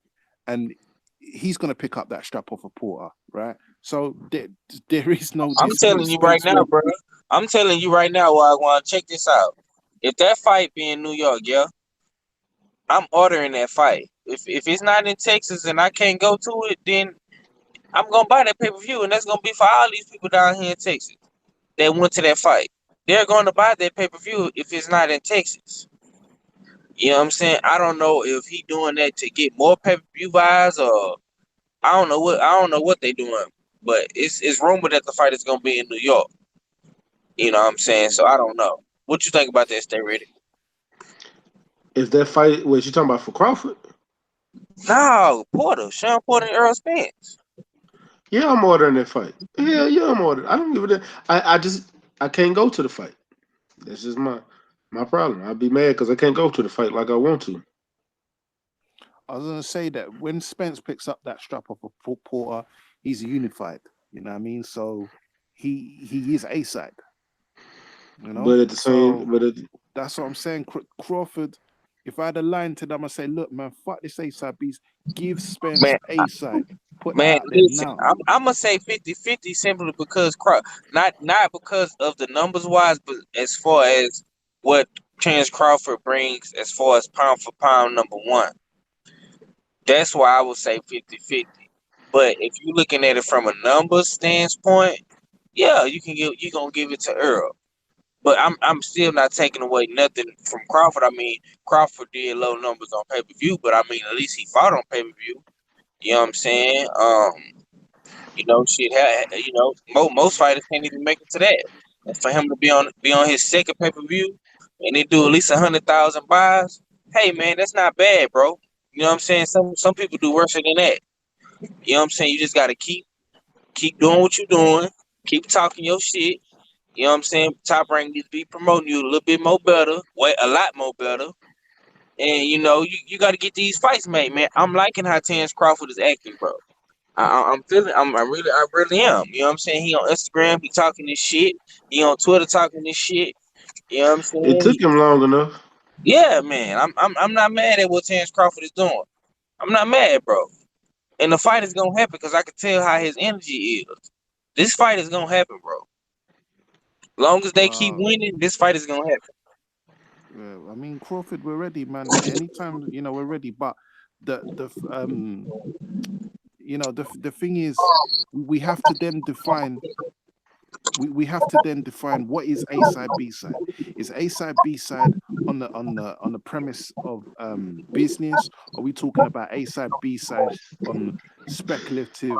and he's gonna pick up that strap off of Porter, right? So there is no. I'm telling you right now, bro. I'm telling you right now, I want to check this out. If that fight be in New York, yeah, I'm ordering that fight. If it's not in Texas and I can't go to it, then I'm gonna buy that pay-per-view, and that's gonna be for all these people down here in Texas that went to that fight. They're going to buy that pay-per-view if it's not in Texas. You know what I'm saying? I don't know if he doing that to get more pay-per-view buys, or I don't know what they doing, but it's rumored that the fight is gonna be in New York. You know what I'm saying? So I don't know. What you think about that, Stay Ready? Is that fight what you talking about for Crawford? No, Porter, Sean Porter and Earl Spence. Yeah, I'm ordering that fight. Yeah, yeah, I'm ordering. I don't give a damn. I can't go to the fight. That's just my problem. I'll be mad because I can't go to the fight like I want to. I was gonna say that when Spence picks up that strap off of Porter, he's unified. You know what I mean? So he is A side. You know, But at the so same, but at, that's what I'm saying. Crawford, if I had a line to them, I say, look, man, fuck this A side beast. Give Spence Man, A side. Put that man, out there listen, now. I'm gonna say 50-50 simply because not because of the numbers wise, but as far as what Terence Crawford brings as far as pound for pound number one. That's why I would say 50-50. But if you're looking at it from a numbers standpoint, yeah, you're gonna give it to Earl. But I'm still not taking away nothing from Crawford. I mean, Crawford did low numbers on pay per view, but I mean, at least he fought on pay per view. You know what I'm saying? Shit. Most fighters can't even make it to that. And for him to be on his second pay per view, and they do at least 100,000 buys. Hey man, that's not bad, bro. You know what I'm saying? Some people do worse than that. You know what I'm saying? You just gotta keep doing what you're doing, keep talking your shit. You know what I'm saying? Top Rank needs to be promoting you a little bit more better, a lot more better. And you got to get these fights made, man. I'm liking how Terence Crawford is acting, bro. I'm feeling, I really am. You know what I'm saying? He on Instagram, he talking this shit. He on Twitter talking this shit. You know what I'm it saying? took him long enough. Yeah, man. I'm not mad at what Terence Crawford is doing. I'm not mad, bro. And the fight is gonna happen because I can tell how his energy is. This fight is gonna happen, bro. Long as they keep Well, winning, this fight is gonna happen. I mean, Crawford, we're ready, man. Anytime, we're ready. But the the thing is, we have to then define. We have to then define what is A side, B side. Is A side, B side on the premise of business? Are we talking about A side, B side on speculative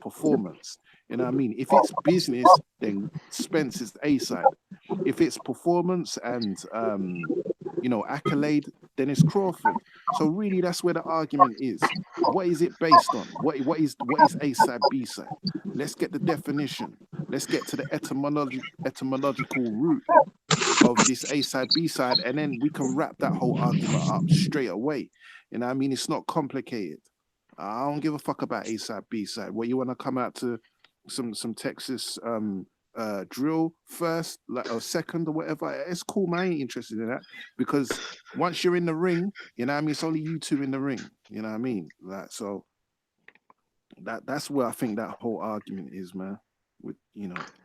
performance? You know what I mean? If it's business, then Spence is A side. If it's performance and accolade, then it's Crawford. So really, that's where the argument is. What is it based on? What is A side, B side? Let's get the definition. Let's get to the etymological root of this A side, B side, and then we can wrap that whole argument up straight away. You know what I mean? It's not complicated. I don't give a fuck about A side, B side. What, you want to come out to some Texas drill first, like, or second, or whatever? It's cool, man. I ain't interested in that, because once you're in the ring, you know what I mean, it's only you two in the ring. You know what I mean? Like, so that's where I think that whole argument is, man. With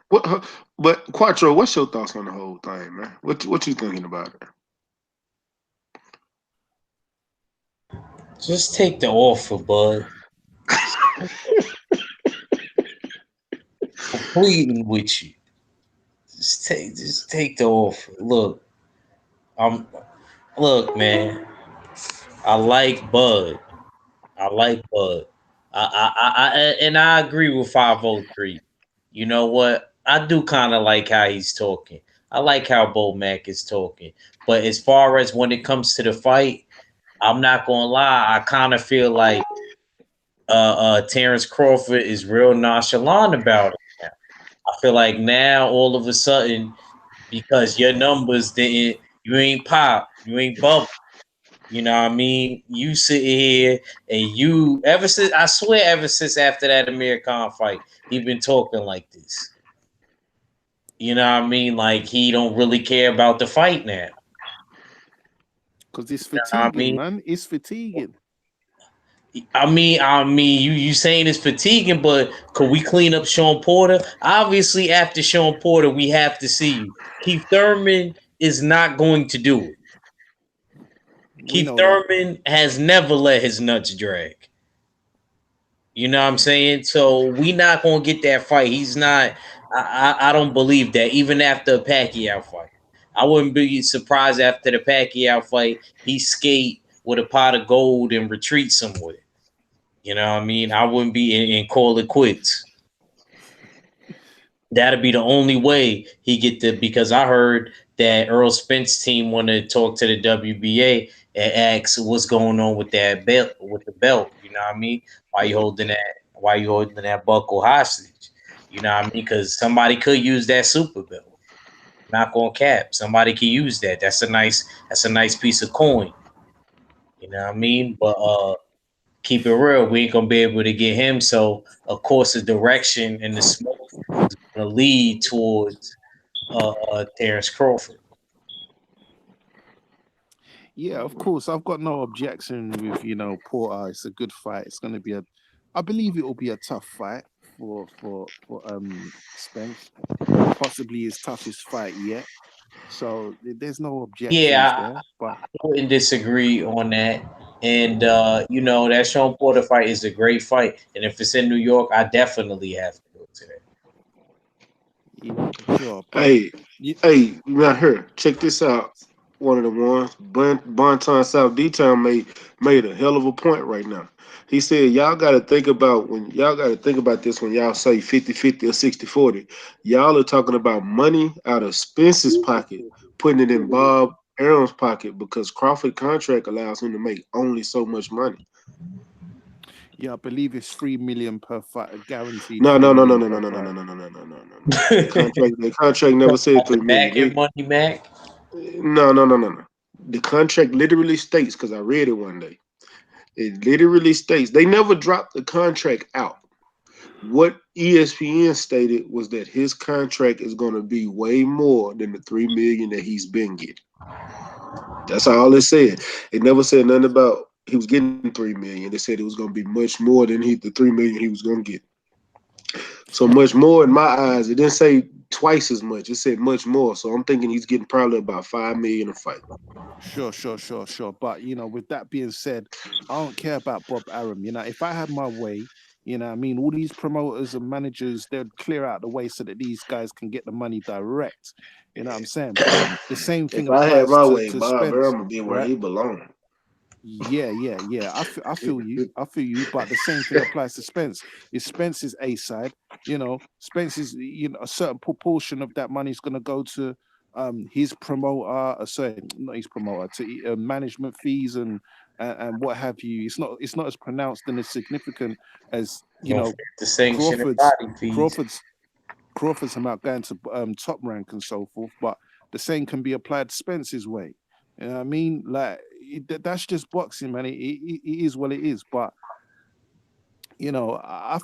What? But Quattro, what's your thoughts on the whole thing, man? What you thinking about it? Just take the offer, bud. I'm pleading with you. Just take the offer. I'm look, man. I like Bud. I like Bud. And I agree with 503. You know what? I do kind of like how he's talking. I like how Bo Mac is talking. But as far as when it comes to the fight, I'm not gonna lie. I kind of feel like Terrence Crawford is real nonchalant about it now. I feel like now all of a sudden, because your numbers didn't, you ain't pop, you ain't bubble. You know what I mean? You sitting here and you ever since, I swear, ever since after that Amir Khan fight, he been talking like this. You know what I mean? Like he don't really care about the fight now. because it's You know what I fatiguing, mean? man. It's fatiguing. I mean, you saying it's fatiguing, but could we clean up Sean Porter? Obviously, after Sean Porter, we have to see you. Keith Thurman is not going to do it. We Keith know that. Thurman has never let his nuts drag. You know what I'm saying? So we not gonna get that fight. He's not. I don't believe that. Even after a Pacquiao fight, I wouldn't be surprised after the Pacquiao fight he skate with a pot of gold and retreat somewhere. You know what I mean? I wouldn't be and call it quits. That'd be the only way he get the, because I heard that Earl Spence team want to talk to the WBA and ask what's going on with that belt, with the belt. You know what I mean? Why you holding that? Why you holding that buckle hostage? You know what I mean? Because somebody could use that super belt. Not gonna cap. Somebody can use that. That's a nice piece of coin. You know what I mean? But keep it real, we ain't gonna be able to get him. So of course the direction and the smoke is gonna lead towards Terrence Crawford. Yeah, of course. I've got no objection with, Porter. It's a good fight. It's gonna be I believe it will be a tough fight for Spence. Possibly his toughest fight yet. So there's no objections Yeah, there. But I wouldn't disagree on that. And that Sean Porter fight is a great fight. And if it's in New York, I definitely have to go to that. yeah, sure. But Hey, you, hey, now here, check this out. One of the ones, Bonton South D-Town made a hell of a point right now. He said, y'all got to think about this when y'all say 50-50 or 60-40. Y'all are talking about money out of Spence's pocket, putting it in Bob Arum's pocket because Crawford contract allows him to make only so much money. yeah, I believe it's 3 million per fight, guaranteed No, three no, no, no, million no, no, per no, no, fight. no, no, no, no, no, no, no. The contract never said The 3 million. Mac and Money Mac. No, no, no, no, no. The contract literally states, because I read it one day. It literally states they never dropped the contract out. What ESPN stated was that his contract is going to be way more than the 3 million that he's been getting. That's all it said. It never said nothing about he was getting 3 million. They said it was going to be much more than the 3 million he was going to get. So much more in my eyes. It didn't say twice as much. It said much more. So I'm thinking he's getting probably about 5 million a fight. Sure. But with that being said, I don't care about Bob Arum. If I had my way, I mean, all these promoters and managers, they'd clear out the way so that these guys can get the money direct. You know what I'm saying? But the same thing If I had applies my to way, to Bob Spence, Ehrman would be where right? he belongs. Yeah. I feel you. I feel you. But the same thing applies to Spence. If Spence is A side, Spence is, a certain proportion of that money is going to go to his promoter, sorry, not his promoter, to management fees and what have you. It's not as pronounced and as significant as Don't forget the sanction and Crawford's body fees. Crawford's Crawford's about going to top rank and so forth, but the same can be applied Spence's way. You know what I mean? Like that's just boxing, man. It is what it is. But I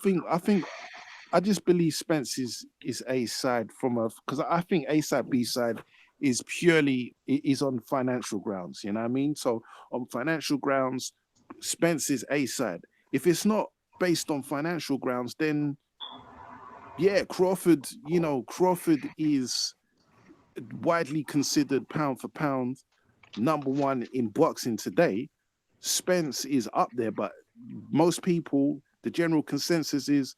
just believe Spence is A side from a because I think A side B side is purely is on financial grounds. You know what I mean? So on financial grounds, Spence is A side. If it's not based on financial grounds, then yeah, Crawford. Crawford is widely considered pound for pound number one in boxing today. Spence is up there, but most people, the general consensus is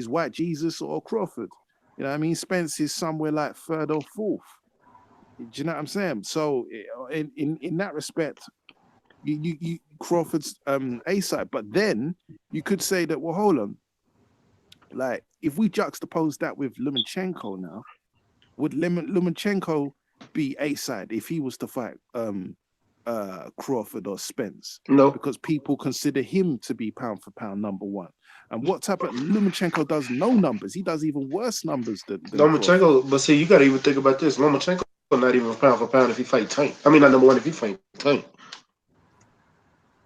White Jesus or Crawford. You know what I mean? Spence is somewhere like third or fourth. Do you know what I'm saying? So in that respect, you Crawford's A side, but then you could say that, well, hold on, like if we juxtapose that with Lomachenko now, would Lomachenko be A side if he was to fight Crawford or Spence? No, Because people consider him to be pound for pound number one. And what type of Lomachenko does no numbers? He does even worse numbers than Crawford. Lomachenko. But see, you got to even think about this. Lomachenko not even pound for pound if he fight Tank. I mean, not number one if he fight Tank.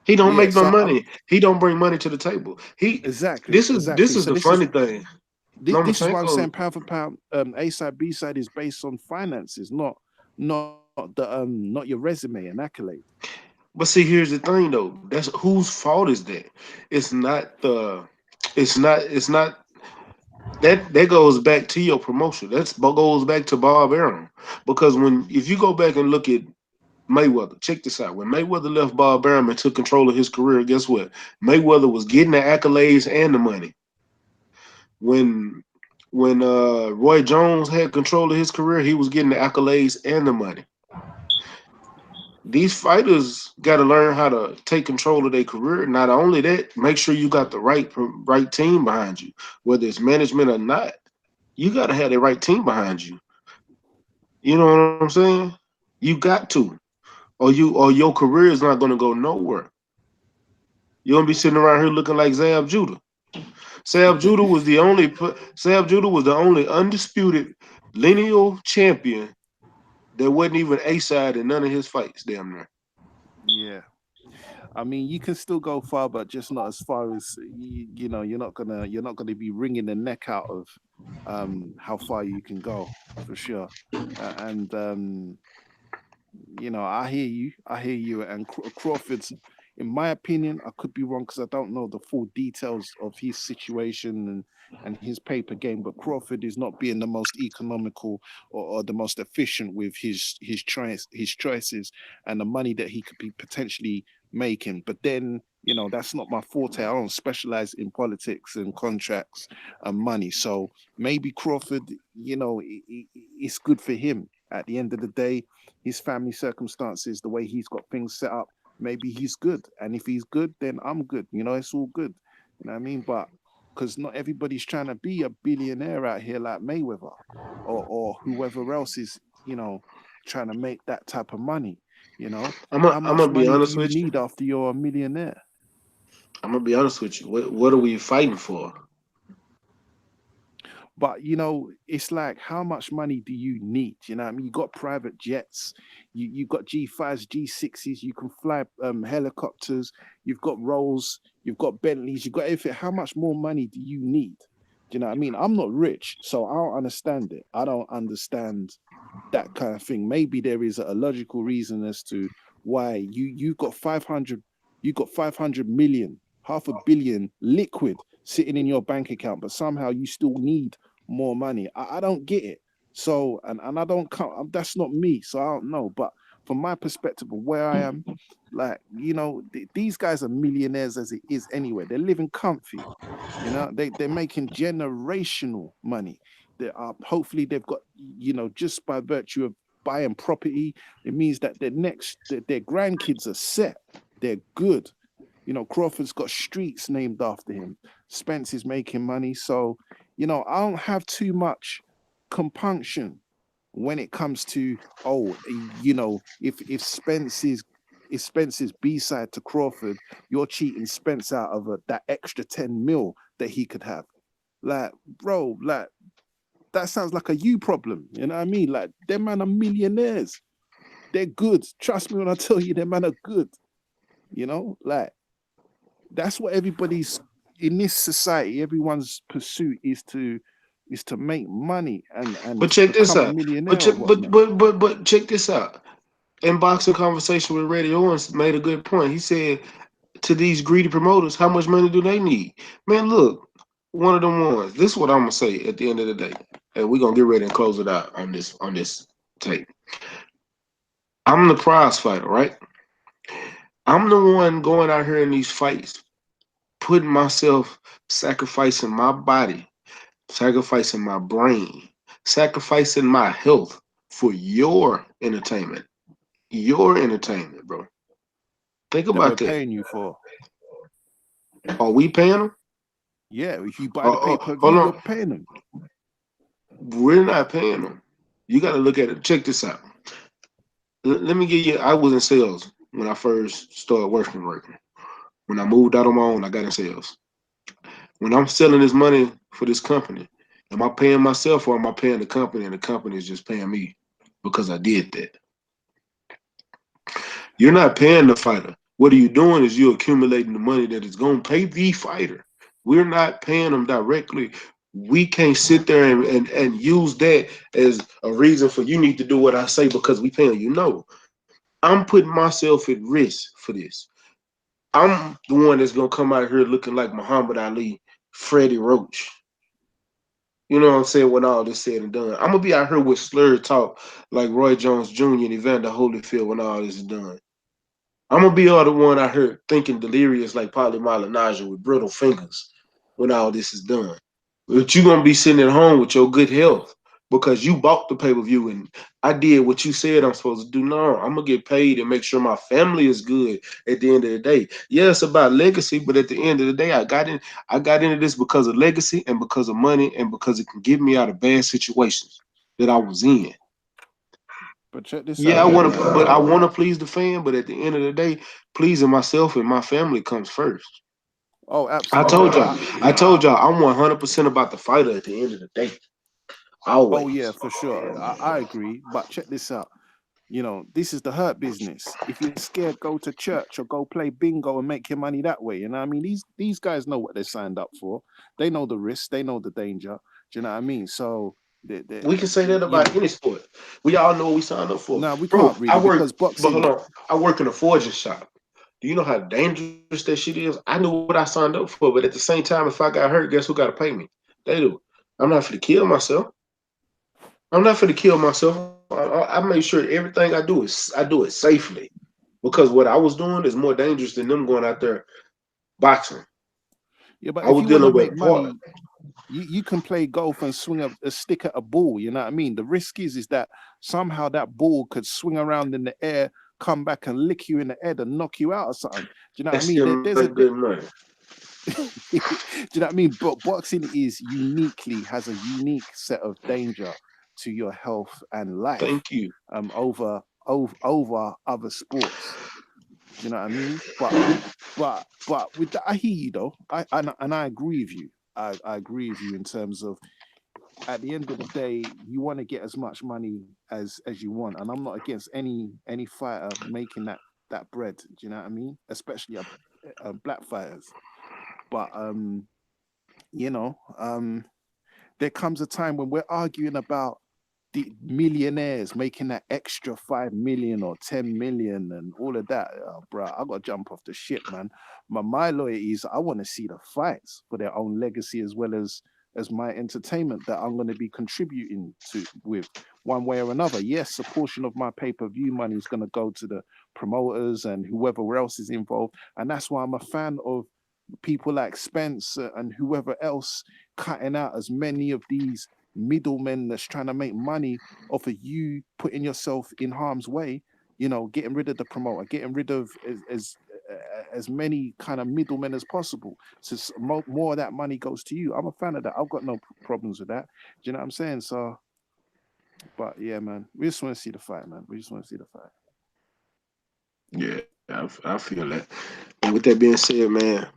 He don't make Yeah, no so I'm money. He don't bring money to the table. He. This exactly. is So the this is funny thing. this is why I'm Lomachenko. saying pound for pound, A side, B side is based on finances, not your resume and accolade. But see, here's the thing though. That's whose fault is that? It's not the. It's not. It's not. That goes back to your promotion. That goes back to Bob Arum. Because if you go back and look at Mayweather, check this out. When Mayweather left Bob Arum and took control of his career, guess what? Mayweather was getting the accolades and the money. When Roy Jones had control of his career, he was getting the accolades and the money. These fighters got to learn how to take control of their career. Not only that, make sure you got the right team behind you, whether it's management or not. You got to have the right team behind you. You know what I'm saying? You got to, or your career is not going to go nowhere. You're gonna be sitting around here looking like Zab Judah. Sab Judah was the only undisputed lineal champion that wasn't even A side in none of his fights. Damn near. Yeah. I mean, you can still go far, but just not as far as you know. You're not gonna be wringing the neck out of how far you can go for sure. And I hear you. And Crawford's, in my opinion, I could be wrong because I don't know the full details of his situation and his paper game. But Crawford is not being the most economical or the most efficient with his choices and the money that he could be potentially making. But then, that's not my forte. I don't specialize in politics and contracts and money. So maybe Crawford, it's good for him. At the end of the day, his family circumstances, the way he's got things set up, maybe he's good. And if he's good, then I'm good. It's all good. You know what I mean? But because not everybody's trying to be a billionaire out here like Mayweather or whoever else is, trying to make that type of money. How I'm much gonna be money do honest you with you. need after you're a millionaire? I'm gonna be honest with you. What are we fighting for? But it's like, how much money do you need? You know what I mean? You got private jets, you got G5s, G6s, you can fly helicopters, you've got Rolls, you've got Bentleys, you've got everything. How much more money do you need? Do you know what I mean? I'm not rich, so I don't understand it. I don't understand that kind of thing. Maybe there is a logical reason as to why you got 500 million, half a billion liquid sitting in your bank account, but somehow you still need more money. I don't get it. So and I don't come. That's not me. So I don't know. But from my perspective of where I am, like these guys are millionaires as it is anyway. They're living comfy. They're making generational money. They are, hopefully they've got, just by virtue of buying property, it means that their grandkids are set. They're good. Crawford's got streets named after him. Spence is making money. So, I don't have too much compunction when it comes to, if Spence's B-side to Crawford, you're cheating Spence out of that extra 10 mil that he could have. Like, bro, like, that sounds like a you problem. You know what I mean? Like, them man are millionaires. They're good. Trust me when I tell you, them man are good. Like, that's what everybody's in this society. Everyone's pursuit is to make money But and check this become a out. millionaire or whatnot. But check this out. In boxing conversation with Radio Owens made a good point. He said to these greedy promoters, how much money do they need? Man, look, one of them ones. This is what I'm gonna say at the end of the day, and we're gonna get ready and close it out on this tape. I'm the prize fighter, right? I'm the one going out here in these fights, putting myself, sacrificing my body, sacrificing my brain, sacrificing my health for your entertainment. Your entertainment, bro. Think That we're about that. paying you for. Are we paying them? Yeah, if you buy the pay-per-view, Hold you're on. paying them. We're not paying them. You got to look at it. Check this out. Let me give you. I was in sales when I first started working. When I moved out on my own, I got in sales. When I'm selling this money for this company, am I paying myself or am I paying the company and the company is just paying me because I did that? You're not paying the fighter. What are you doing is you're accumulating the money that is going to pay the fighter. We're not paying them directly. We can't sit there and use that as a reason for you need to do what I say because we paying you. No, I'm putting myself at risk for this. I'm the one that's going to come out here looking like Muhammad Ali, Freddie Roach. You know what I'm saying? When all this said and done, I'm going to be out here with slurred talk like Roy Jones Jr. and Evander Holyfield when all this is done. I'm gonna be all the one I heard thinking delirious like Polly Malignaggia with brittle fingers when all this is done. But you gonna be sitting at home with your good health because you bought the pay-per-view and I did what you said I'm supposed to do. No, I'm gonna get paid and make sure my family is good at the end of the day. Yeah, it's about legacy, but at the end of the day, I got into this because of legacy and because of money and because it can get me out of bad situations that I was in. But check this Yeah, out, man. I want to please the fan, but at the end of the day, pleasing myself and my family comes first. Oh, I absolutely. told y'all. I told y'all I'm 100% about the fighter at the end of the day. Oh yeah, Always. for sure. I agree. But check this out. You know, this is the hurt business. If you're scared, go to church or go play bingo and make your money that way. You know what I mean? These guys know what they signed up for. They know the risks. They know the danger. Do you know what I mean? So, We can say that you about know, any sport. We all know what we signed up for. no, we Bro, can't I really work, because but hold boxing. on. I work in a forging shop. Do you know how dangerous that shit is? I knew what I signed up for, but at the same time, if I got hurt, guess who got to pay me? They do. I'm not for to kill myself. I'm not for to kill myself. I make sure everything I do it safely because what I was doing is more dangerous than them going out there boxing. Yeah, but I if was you want to dealing make with part. money, you can play golf and swing a stick at a ball. You know what I mean? The risk is that somehow that ball could swing around in the air, come back and lick you in the head and knock you out or something. Do you know what And I mean? still There's a make good money. do you know what I mean? But boxing is uniquely has a unique set of danger to your health and life Thank you. over other sports. Do you know what I mean? But with that, I hear you though. And I agree with you. I agree with you in terms of at the end of the day, you want to get as much money as you want, and I'm not against any fighter making that bread. Do you know what I mean? Especially black fighters. But you know, there comes a time when we're arguing about the millionaires making that extra 5 million or 10 million and all of that. Bro, I gotta jump off the ship, man. My loyalty is I want to see the fights for their own legacy as well as my entertainment that I'm going to be contributing to with one way or another. Yes, a portion of my pay-per-view money is going to go to the promoters and whoever else is involved, and that's why I'm a fan of people like Spence and whoever else cutting out as many of these middlemen that's trying to make money off of you putting yourself in harm's way. You know, getting rid of the promoter, getting rid of as many kind of middlemen as possible. So more of that money goes to you. I'm a fan of that. I've got no problems with that. Do you know what I'm saying? So, but yeah, man, we just want to see the fight, man. We just want to see the fight. Yeah, I feel that. And with that being said, man,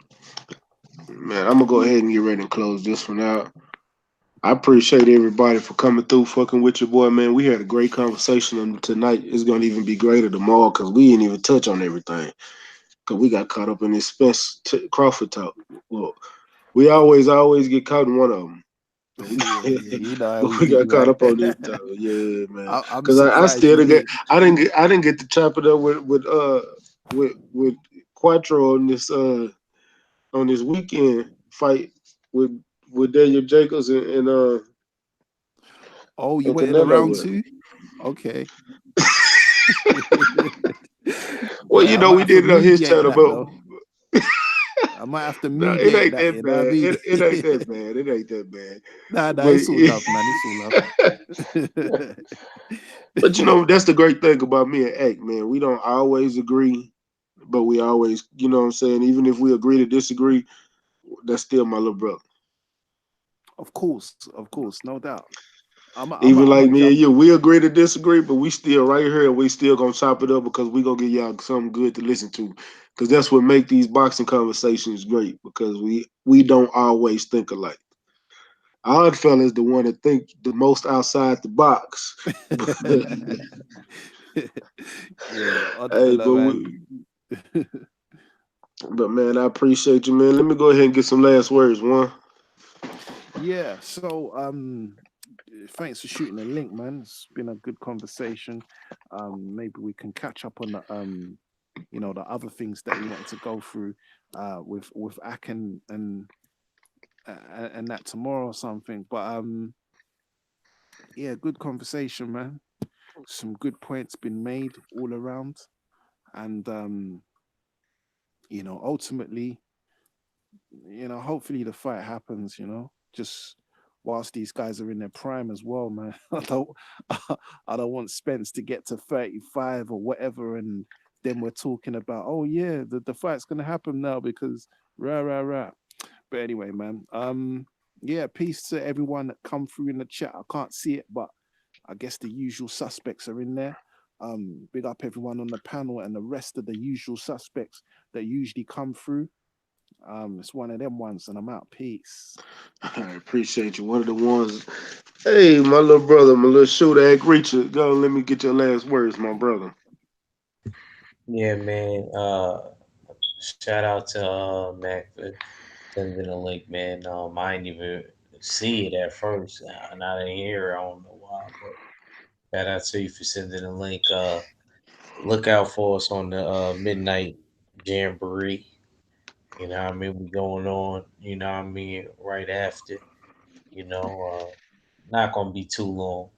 I'm gonna go ahead and get ready and close this one out. I appreciate everybody for coming through, fucking with your boy, man. We had a great conversation tonight. It's gonna even be greater tomorrow because we didn't even touch on everything because we got caught up in this Spence Crawford talk. Well, we always get caught in one of them. But we, Yeah, you know how we we got do, caught man. up on this talk. Yeah, man. I'm Because I surprised still you didn't get did. I didn't get to chop it up with Quattro on this weekend fight with Daniel Jacobs Oh, you and went in a Canelo round with. two? Okay. Well, Boy, you I know, might we have to did it on his mediate channel, that but though. I might have to no, it mediate ain't that, that you know what I bad. mean? It ain't that bad. It ain't that bad. Nah, But it's all love, man. It's all love. but you know, that's the great thing about me and Ack, man. We don't always agree, but we always, you know what I'm saying, even if we agree to disagree, that's still my little brother. Of course, no doubt. Even I'm a like me and jump. you, we agree to disagree, but we still right here and we still gonna chop it up because we gonna give y'all something good to listen to. Because that's what make these boxing conversations great. Because we don't always think alike. Oddfella is the one that think the most outside the box. Yeah, odd Hey, fella, man. but man, I appreciate you, man. Let me go ahead and get some last words. One, Yeah, so thanks for shooting the link, man. It's been a good conversation. Maybe we can catch up on the the other things that we wanted to go through with Ak and that tomorrow or something. But yeah, good conversation, man. Some good points been made all around, and ultimately, hopefully the fight happens. Just whilst these guys are in their prime as well, man. I don't want Spence to get to 35 or whatever, and then we're talking about, oh yeah, the fight's gonna happen now because rah rah rah. But anyway, man. Yeah, peace to everyone that come through in the chat. I can't see it, but I guess the usual suspects are in there. Big up everyone on the panel and the rest of the usual suspects that usually come through. It's one of them ones, and I'm out. Peace. I appreciate you. One of the ones. Hey, my little brother, my little shooter, Egg Reacher. Go, let me get your last words, my brother. Yeah, man. Shout out to Mac for sending the link, man. I didn't even see it at first, and I didn't hear it. I don't know why, but shout out to you for sending the link. Look out for us on the midnight jamboree. You know what I mean? We going on. You know what I mean? Right after. You know, not gonna be too long.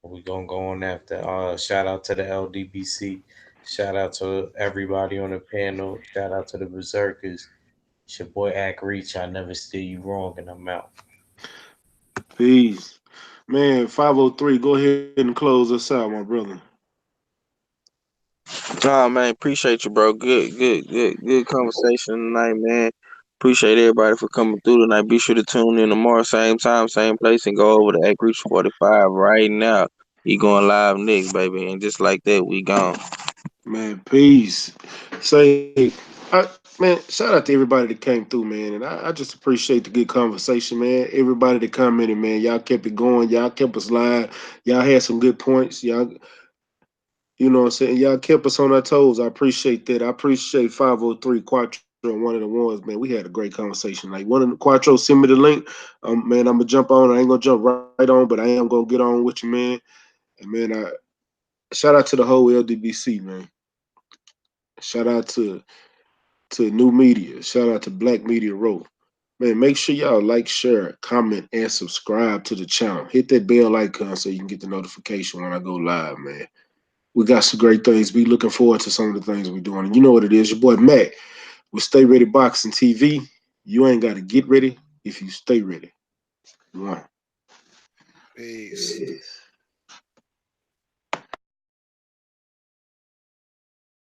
We gonna go on after. Shout out to the LDBC. Shout out to everybody on the panel. Shout out to the Berserkers. It's your boy Ack Reach. I never steer you wrong, and I'm out. Peace. Man, 503, go ahead and close us out, my brother. Oh man, appreciate you, bro. Good conversation tonight, man. Appreciate everybody for coming through tonight. Be sure to tune in tomorrow, same time, same place, and go over to Act Reach 45 right now. He going live next, baby, and just like that, we gone. Man, peace. Say, man, shout out to everybody that came through, man. And I just appreciate the good conversation, man. Everybody that commented, man, y'all kept it going. Y'all kept us live. Y'all had some good points. Y'all, you know what I'm saying? Y'all kept us on our toes. I appreciate that. I appreciate 503 Quattro, one of the ones, man. We had a great conversation. Like one of the Quattro send me the link. Man, I'm gonna jump on. I ain't gonna jump right on, but I am gonna get on with you, man. And man, shout out to the whole LDBC, man. Shout out to New Media. Shout out to Black Media Row. Man, make sure y'all like, share, comment, and subscribe to the channel. Hit that bell icon so you can get the notification when I go live, man. We got some great things. Be looking forward to some of the things we're doing. And you know what it is. Your boy Mac with Stay Ready Boxing TV. You ain't got to get ready if you stay ready. One. Peace.